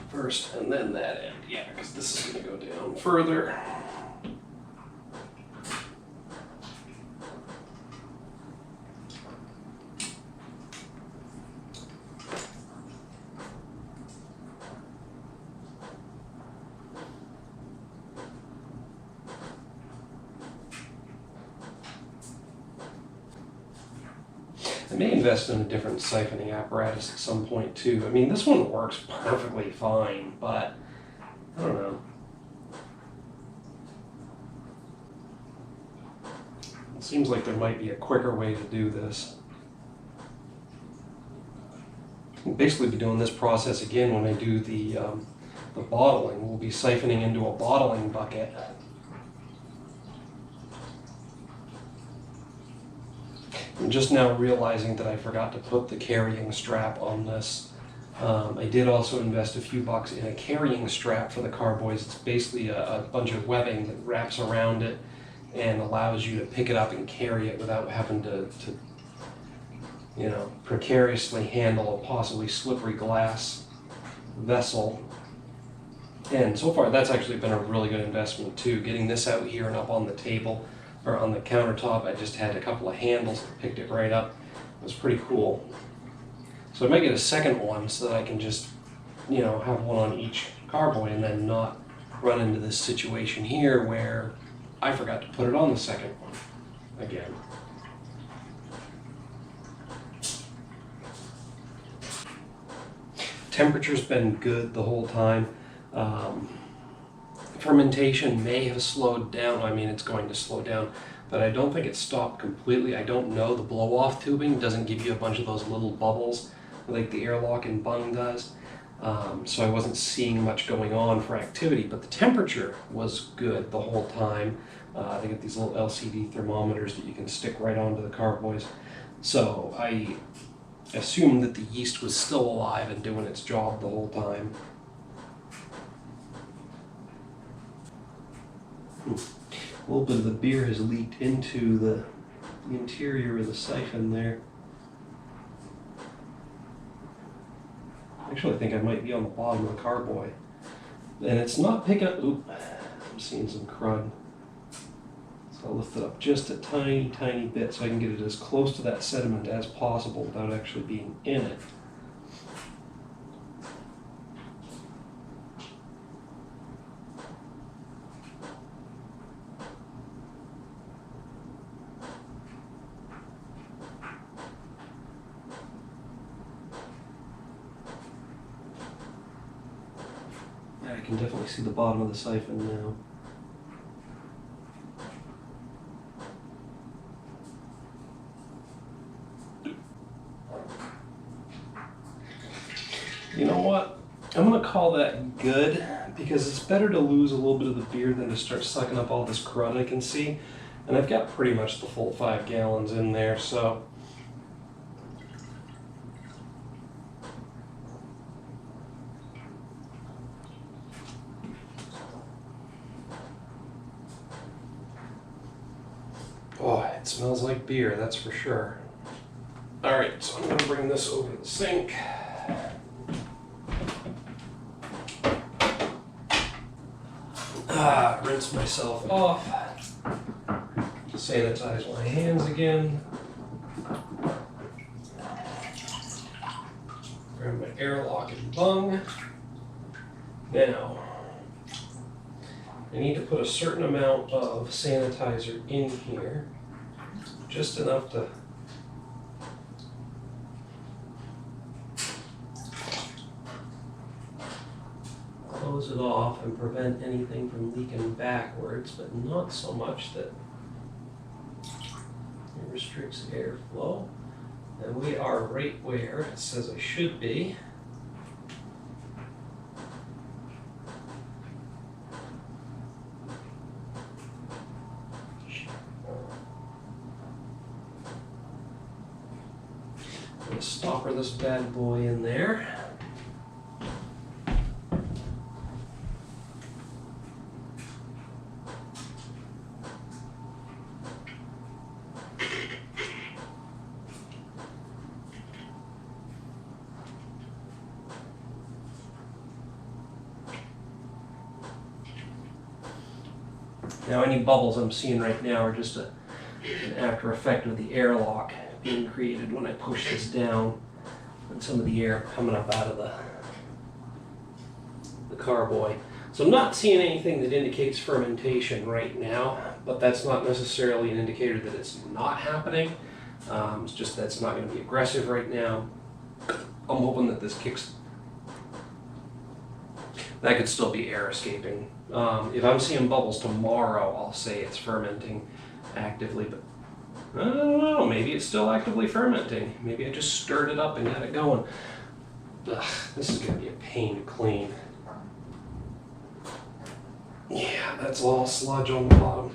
first and then that end. Yeah, because this is going to go down further. I may invest in a different siphoning apparatus at some point too. I mean, this one works perfectly fine, but I don't know. It seems like there might be a quicker way to do this. I'll basically be doing this process again when I do the bottling. We'll be siphoning into a bottling bucket. I'm just now realizing that I forgot to put the carrying strap on this. I did also invest a few bucks in a carrying strap for the carboys. It's basically a bunch of webbing that wraps around it and allows you to pick it up and carry it without having to you know, precariously handle a possibly slippery glass vessel. And so far that's actually been a really good investment too. Getting this out here and up on the table or on the countertop, I just had a couple of handles that picked it right up. It was pretty cool. So I might get a second one so that I can just, you know, have one on each carboy and then not run into this situation here where I forgot to put it on the second one again. Temperature's been good the whole time. Fermentation may have slowed down. I mean, it's going to slow down, but I don't think it stopped completely. I don't know. The blow-off tubing doesn't give you a bunch of those little bubbles like the airlock and bung does. So I wasn't seeing much going on for activity, but the temperature was good the whole time. They get these little LCD thermometers that you can stick right onto the carboys. So I assumed that the yeast was still alive and doing its job the whole time. A little bit of the beer has leaked into the interior of the siphon there. Actually, I think I might be on the bottom of the carboy. And it's not picking up. Oop, I'm seeing some crud. So I'll lift it up just a tiny, tiny bit so I can get it as close to that sediment as possible without actually being in it. I can definitely see the bottom of the siphon now. You know what? I'm going to call that good, because it's better to lose a little bit of the beer than to start sucking up all this crud I can see. And I've got pretty much the full 5 gallons in there, so... Oh, it smells like beer, that's for sure. Alright, so I'm going to bring this over to the sink. Rinse myself off. Sanitize my hands again. Grab my airlock and bung. Now, I need to put a certain amount of sanitizer in here, just enough to close it off and prevent anything from leaking backwards, but not so much that it restricts airflow. And we are right where it says I should be. I'm going to stopper this bad boy in there. Now any bubbles I'm seeing right now are just an after effect of the airlock being created when I push this down and some of the air coming up out of the carboy. So I'm not seeing anything that indicates fermentation right now, but that's not necessarily an indicator that it's not happening. It's just that it's not going to be aggressive right now. I'm hoping that this kicks. That could still be air escaping. If I'm seeing bubbles tomorrow, I'll say it's fermenting actively, but I don't know, maybe it's still actively fermenting. Maybe I just stirred it up and got it going. Ugh, this is going to be a pain to clean. Yeah, that's all sludge on the bottom.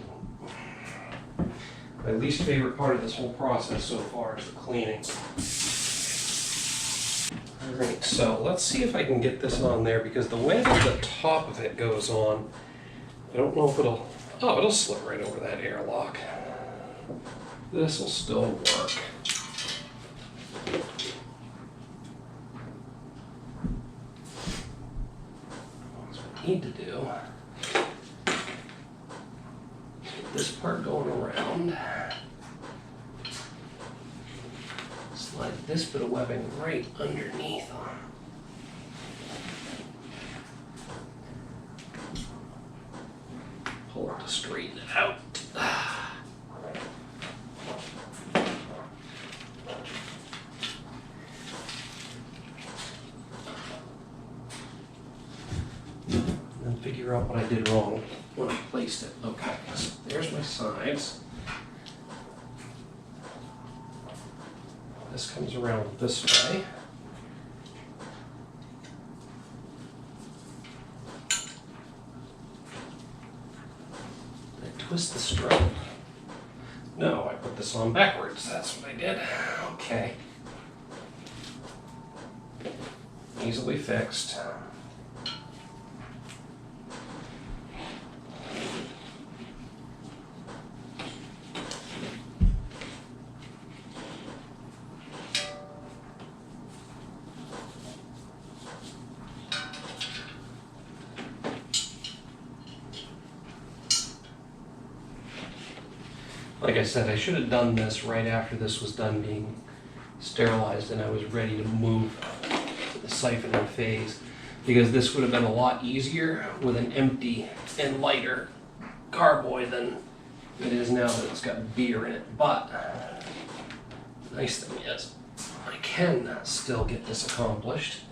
My least favorite part of this whole process so far is the cleaning. Alright, so let's see if I can get this on there, because the way that the top of it goes on, I don't know if it'll slip right over that airlock. This will still work. What I need to do, get this part going around. Slide this bit of webbing right underneath them. Pull it to straighten it out. And then figure out what I did wrong when I placed it. Okay, so there's my sides. This comes around this way. I twist the strap. No, I put this on backwards. That's what I did. Okay. Easily fixed. Like I said, I should have done this right after this was done being sterilized and I was ready to move to the siphoning phase, because this would have been a lot easier with an empty and lighter carboy than it is now that it's got beer in it. But the nice thing is I can still get this accomplished.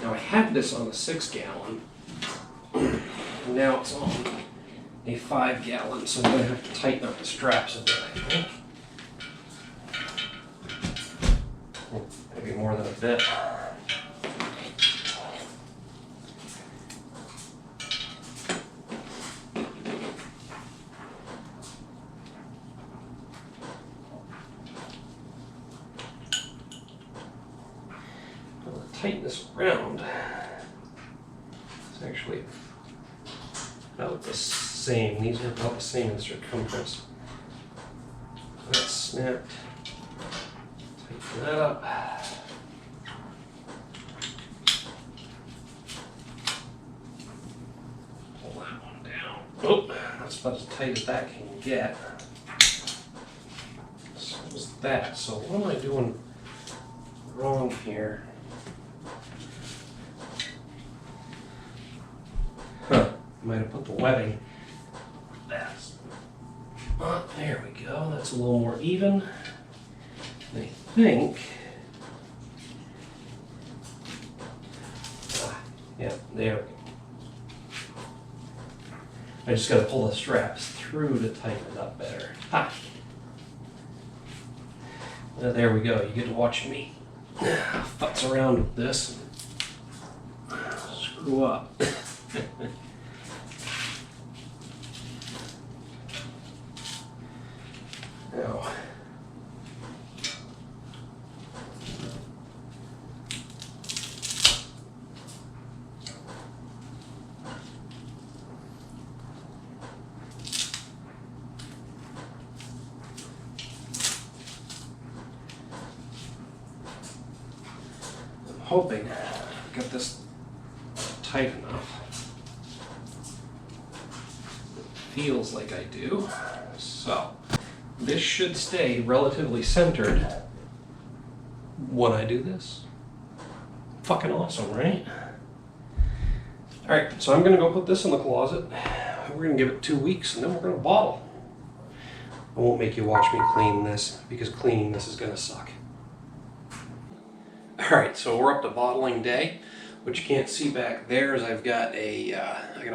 Now I had this on a 6-gallon. Now it's on a 5-gallon, so I'm going to have to tighten up the straps a bit, I think. Maybe more than a bit. I'll tighten this around. It's actually about the same. These are about the same in circumference. That's snapped. Tighten that up. Pull that one down. Oh, that's about as tight as that can get. So was that. So what am I doing wrong here? Might have put the webbing. There we go. That's a little more even. I think. Yeah, there we go. I just got to pull the straps through to tighten it up better. Ha! There we go. You get to watch me futz around with this. Screw up. Now, I'm hoping I got this tight enough. It feels like I do. So this should stay relatively centered when I do this. Fucking awesome, right? Alright, so I'm going to go put this in the closet. We're going to give it 2 weeks and then we're going to bottle. I won't make you watch me clean this because cleaning this is going to suck. Alright, so we're up to bottling day. What you can't see back there is I've got a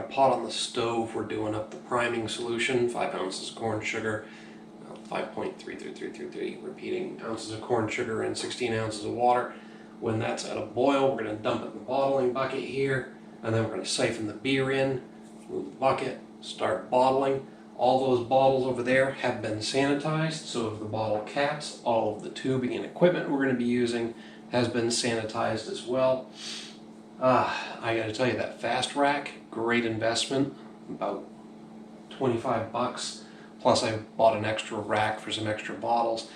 pot on the stove. We're doing up the priming solution, 5 ounces of corn sugar, 5.33333, repeating ounces of corn sugar and 16 ounces of water. When that's at a boil, we're going to dump it in the bottling bucket here, and then we're going to siphon the beer in, move the bucket, start bottling. All those bottles over there have been sanitized, so if the bottle caps, all of the tubing and equipment we're going to be using has been sanitized as well. I got to tell you, that fast rack, great investment, about 25 bucks. Plus I bought an extra rack for some extra bottles.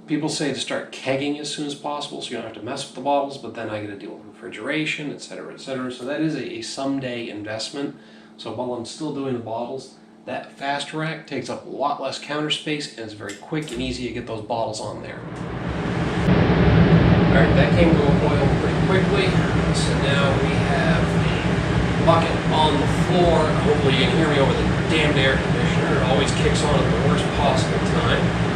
People say to start kegging as soon as possible so you don't have to mess with the bottles, but then I got to deal with refrigeration, etc., etc. So that is a someday investment. So while I'm still doing the bottles, that fast rack takes up a lot less counter space and it's very quick and easy to get those bottles on there. Alright, that came to a boil pretty quickly. So now we have a bucket on the floor. Hopefully you can hear me over the damned air conditioner. It always kicks on at the worst possible time.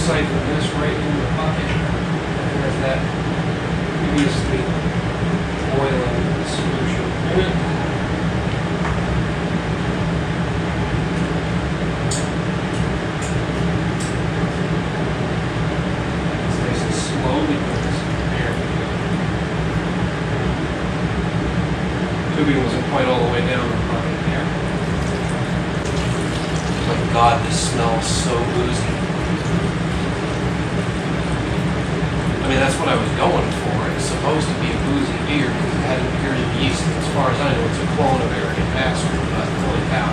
siphon this right into the bucket. And there's that previously boiling solution in it. It's nice and slowly goes. There we go. Tubing wasn't quite all the way down the bucket there. Oh my God, this smells so boozy. I mean, that's what I was going for. It's supposed to be a boozy beer because it had imperial yeast. As far as I know, it's a clone of Elegant Bastard, but holy cow.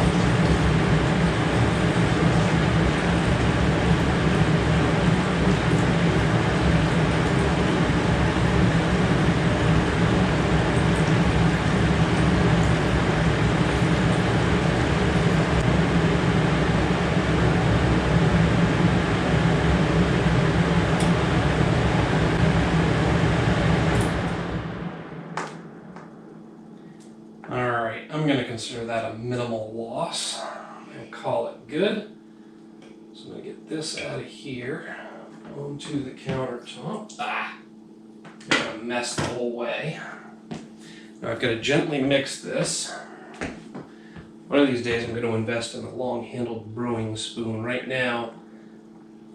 Alright, I'm going to consider that a minimal loss and call it good. So I'm going to get this out of here onto the countertop. Got a mess the whole way. Now I've got to gently mix this. One of these days I'm going to invest in a long-handled brewing spoon. Right now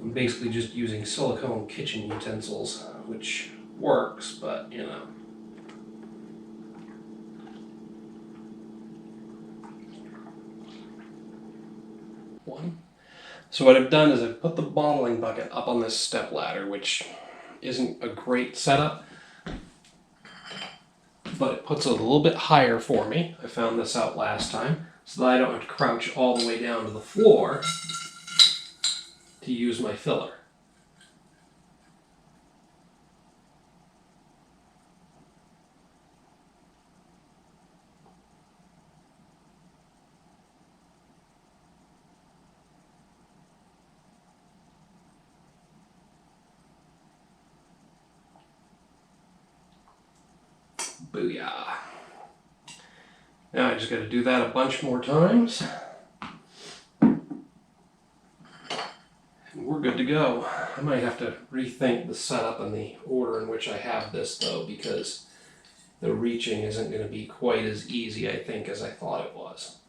I'm basically just using silicone kitchen utensils, which works, but you know. So what I've done is I've put the bottling bucket up on this step ladder, which isn't a great setup, but it puts it a little bit higher for me. I found this out last time, so that I don't have to crouch all the way down to the floor to use my filler. Booyah. Now I just got to do that a bunch more times. And we're good to go. I might have to rethink the setup and the order in which I have this though, because the reaching isn't going to be quite as easy, I think, as I thought it was.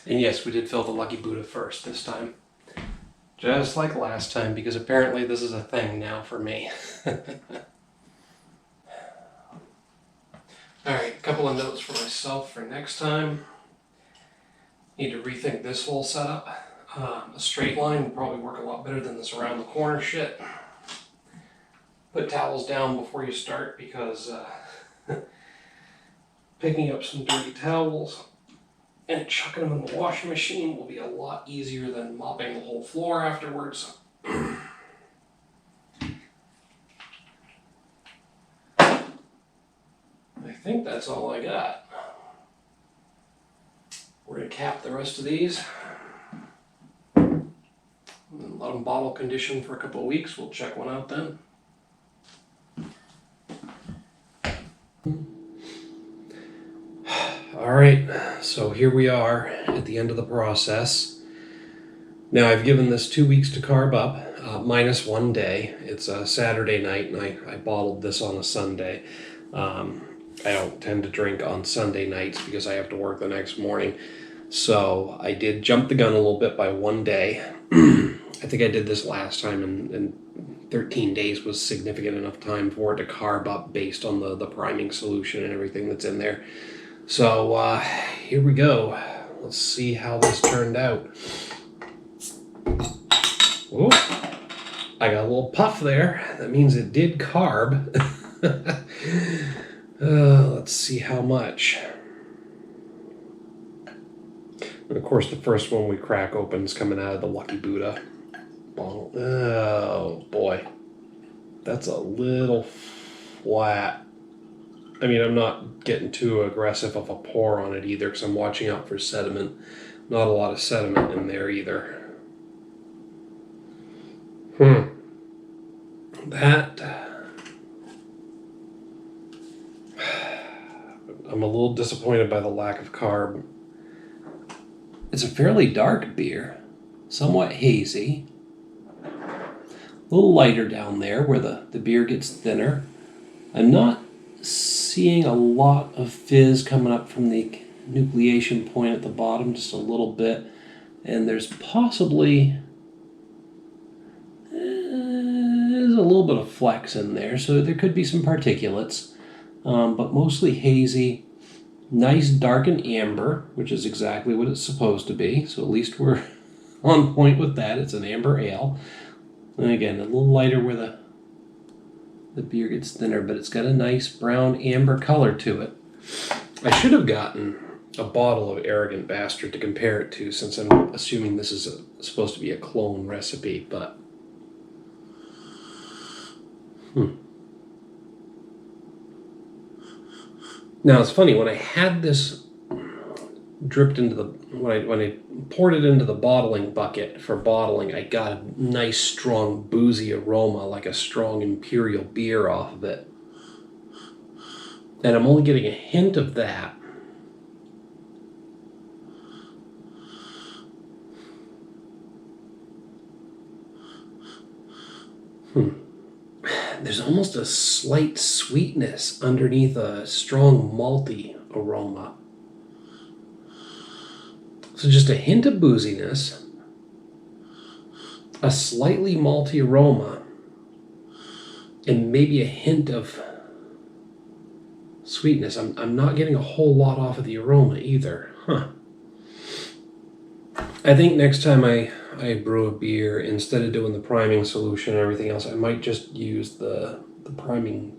And yes, we did fill the Lucky Buddha first this time. Just like last time, because apparently this is a thing now for me. Alright, a couple of notes for myself for next time. Need to rethink this whole setup. A straight line would probably work a lot better than this around the corner shit. Put towels down before you start, because picking up some dirty towels and chucking them in the washing machine will be a lot easier than mopping the whole floor afterwards. I think that's all I got. We're going to cap the rest of these and let them bottle condition for a couple of weeks. We'll check one out then. Alright, so here we are at the end of the process. Now I've given this 2 weeks to carb up, minus 1 day. It's a Saturday night and I bottled this on a Sunday. I don't tend to drink on Sunday nights because I have to work the next morning. So I did jump the gun a little bit by 1 day. I think I did this last time and 13 days was significant enough time for it to carb up based on the priming solution and everything that's in there. So here we go. Let's see how this turned out. Ooh, I got a little puff there. That means it did carb. Let's see how much. And of course, the first one we crack open is coming out of the Lucky Buddha bottle. Oh boy, that's a little flat. I mean, I'm not getting too aggressive of a pour on it either because I'm watching out for sediment. Not a lot of sediment in there either. That... I'm a little disappointed by the lack of carb. It's a fairly dark beer, somewhat hazy. A little lighter down there where the beer gets thinner. I'm not seeing a lot of fizz coming up from the nucleation point at the bottom, just a little bit. And there's possibly there's a little bit of flex in there, so there could be some particulates, but mostly hazy. Nice dark and amber, which is exactly what it's supposed to be. So at least we're on point with that. It's an amber ale. And again, a little lighter where the beer gets thinner, but it's got a nice brown amber color to it. I should have gotten a bottle of Elegant Bastard to compare it to, since I'm assuming this is supposed to be a clone recipe, but... Now it's funny, when I had this dripped into the... When I poured it into the bottling bucket for bottling, I got a nice strong boozy aroma, like a strong imperial beer off of it. And I'm only getting a hint of that. There's almost a slight sweetness underneath a strong malty aroma. So just a hint of booziness, a slightly malty aroma, and maybe a hint of sweetness. I'm not getting a whole lot off of the aroma either. I think next time I brew a beer, instead of doing the priming solution and everything else, I might just use the priming,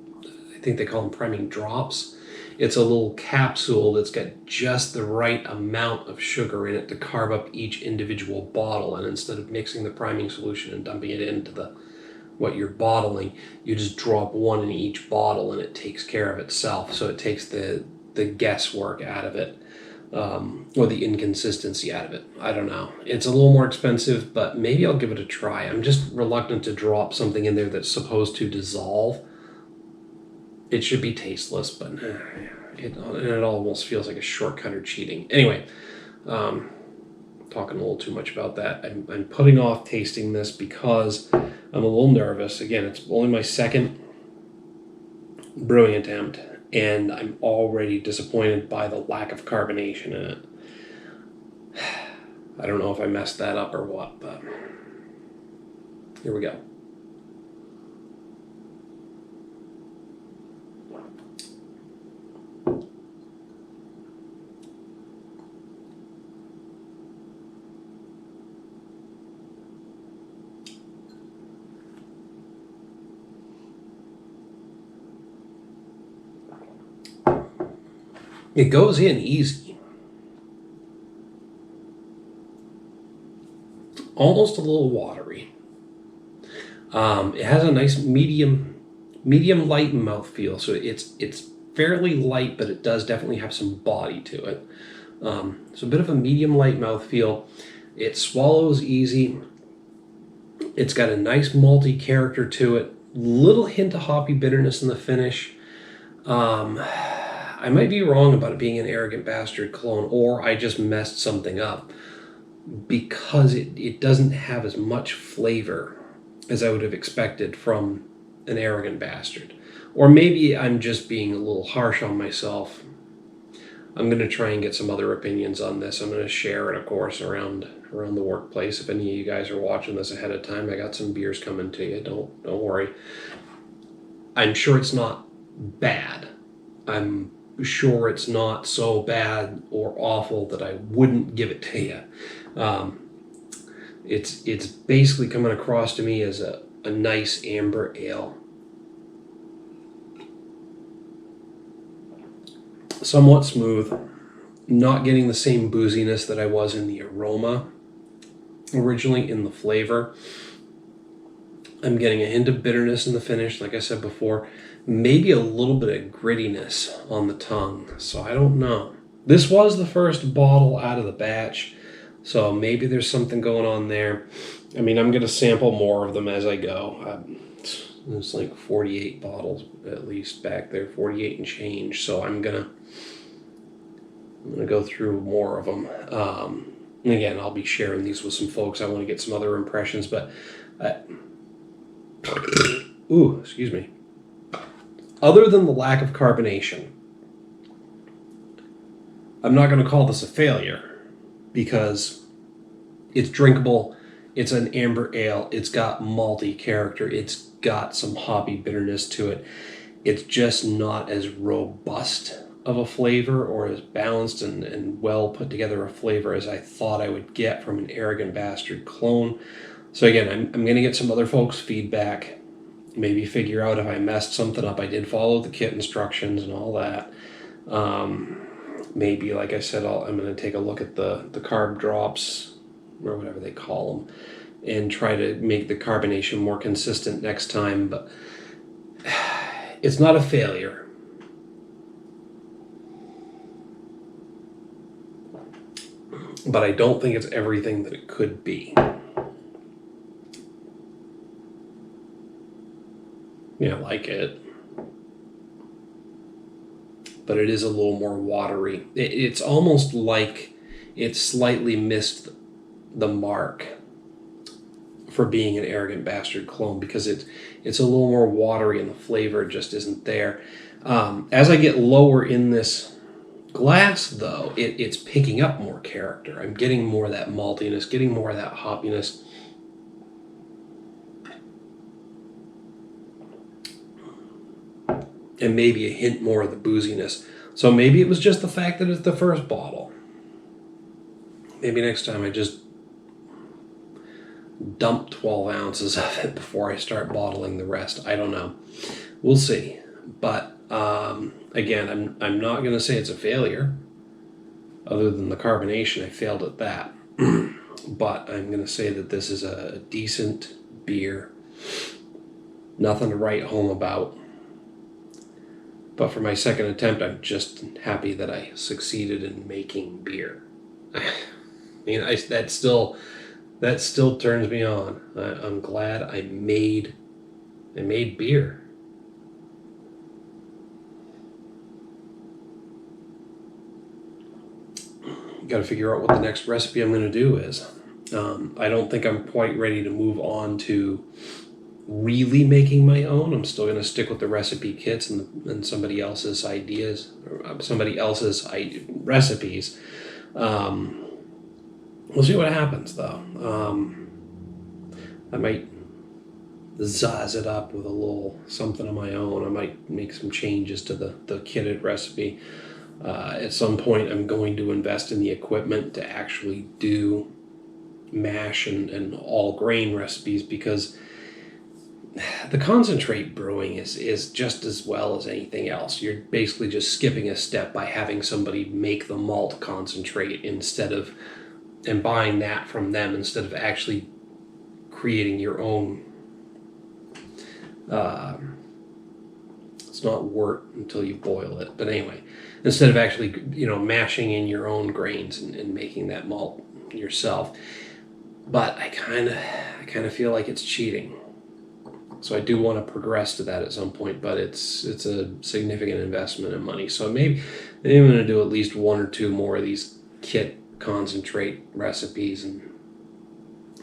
I think they call them priming drops. It's a little capsule that's got just the right amount of sugar in it to carve up each individual bottle, and instead of mixing the priming solution and dumping it into what you're bottling, you just drop one in each bottle and it takes care of itself. So it takes the guesswork out of it. Or the inconsistency out of it. I don't know. It's a little more expensive, but maybe I'll give it a try. I'm just reluctant to drop something in there that's supposed to dissolve. It should be tasteless, but it almost feels like a shortcut or cheating. Anyway, talking a little too much about that. I'm putting off tasting this because I'm a little nervous. Again, it's only my second brewing attempt, and I'm already disappointed by the lack of carbonation in it. I don't know if I messed that up or what, but here we go. It goes in easy. Almost a little watery. It has a nice medium light mouthfeel, so it's fairly light, but it does definitely have some body to it. So a bit of a medium light mouthfeel. It swallows easy. It's got a nice malty character to it. Little hint of hoppy bitterness in the finish. I might be wrong about it being an Elegant Bastard clone, or I just messed something up, because it doesn't have as much flavor as I would have expected from an Elegant Bastard. Or maybe I'm just being a little harsh on myself. I'm going to try and get some other opinions on this. I'm going to share it, of course, around the workplace. If any of you guys are watching this ahead of time, I got some beers coming to you. Don't worry. I'm sure it's not bad. I'm sure it's not so bad or awful that I wouldn't give it to you. It's basically coming across to me as a nice amber ale. Somewhat smooth, not getting the same booziness that I was in the aroma originally in the flavor. I'm getting a hint of bitterness in the finish, like I said before. maybe a little bit of grittiness on the tongue. So I don't know. This was the first bottle out of the batch, so maybe there's something going on there. I mean, I'm going to sample more of them as I go. There's like 48 bottles at least back there, 48 and change. So I'm gonna go through more of them. And again, I'll be sharing these with some folks. I want to get some other impressions, but ooh, excuse me. Other than the lack of carbonation, I'm not going to call this a failure because it's drinkable. It's an amber ale. It's got malty character. It's got some hoppy bitterness to it. It's just not as robust of a flavor or as balanced and well put together a flavor as I thought I would get from an Arrogant Bastard clone. So again, I'm going to get some other folks' feedback, maybe figure out if I messed something up. I did follow the kit instructions and all that. Maybe, like I said, I'm going to take a look at the carb drops, or whatever they call them, and try to make the carbonation more consistent next time. But it's not a failure. But I don't think it's everything that it could be. Yeah, I like it. But it is a little more watery. It's almost like it slightly missed the mark for being an Arrogant Bastard clone, because it's a little more watery and the flavor just isn't there. As I get lower in this glass, though, it's picking up more character. I'm getting more of that maltiness, getting more of that hoppiness. And maybe a hint more of the booziness. So maybe it was just the fact that it's the first bottle. Maybe next time I just dump 12 ounces of it before I start bottling the rest. I don't know. We'll see. But again, I'm not going to say it's a failure. Other than the carbonation, I failed at that. But I'm going to say that this is a decent beer. Nothing to write home about. But for my second attempt, I'm just happy that I succeeded in making beer. I mean, that still turns me on. I'm glad I made beer. Got to figure out what the next recipe I'm going to do is. I don't think I'm quite ready to move on to really making my own. I'm still going to stick with the recipe kits and somebody else's ideas, or somebody else's recipes. We'll see what happens, though. I might zazz it up with a little something of my own. I might make some changes to the kitted recipe. At some point, I'm going to invest in the equipment to actually do mash and all grain recipes, because the concentrate brewing is just as well as anything else. You're basically just skipping a step by having somebody make the malt concentrate and buying that from them instead of actually creating your own. It's not wort until you boil it, but anyway, instead of actually mashing in your own grains and making that malt yourself. But I kind of feel like it's cheating. So I do want to progress to that at some point, but it's a significant investment in money. So maybe I'm going to do at least one or two more of these kit concentrate recipes, and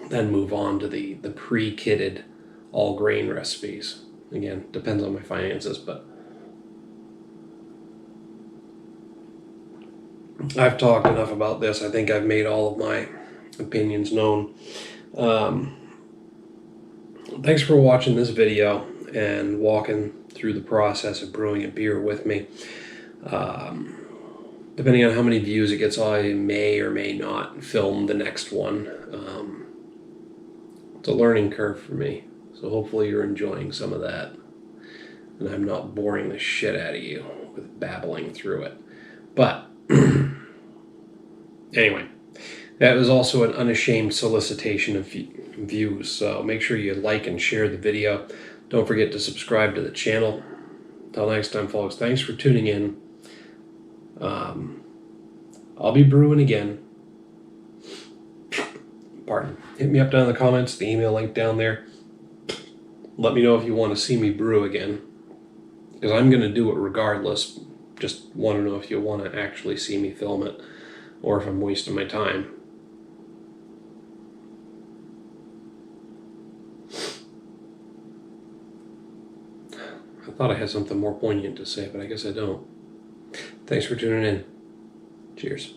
then move on to the pre-kitted all grain recipes. Again, depends on my finances, but I've talked enough about this. I think I've made all of my opinions known. Thanks for watching this video and walking through the process of brewing a beer with me. Depending on how many views it gets, I may or may not film the next one. It's a learning curve for me, so hopefully you're enjoying some of that, and I'm not boring the shit out of you with babbling through it. But anyway, that was also an unashamed solicitation of views, so make sure you like and share the video. Don't forget to subscribe to the channel. Till next time, folks, thanks for tuning in. I'll be brewing again. Pardon. Hit me up down in the comments, the email link down there. Let me know if you want to see me brew again, because I'm going to do it regardless. Just want to know if you want to actually see me film it, or if I'm wasting my time. I thought I had something more poignant to say, but I guess I don't. Thanks for tuning in. Cheers.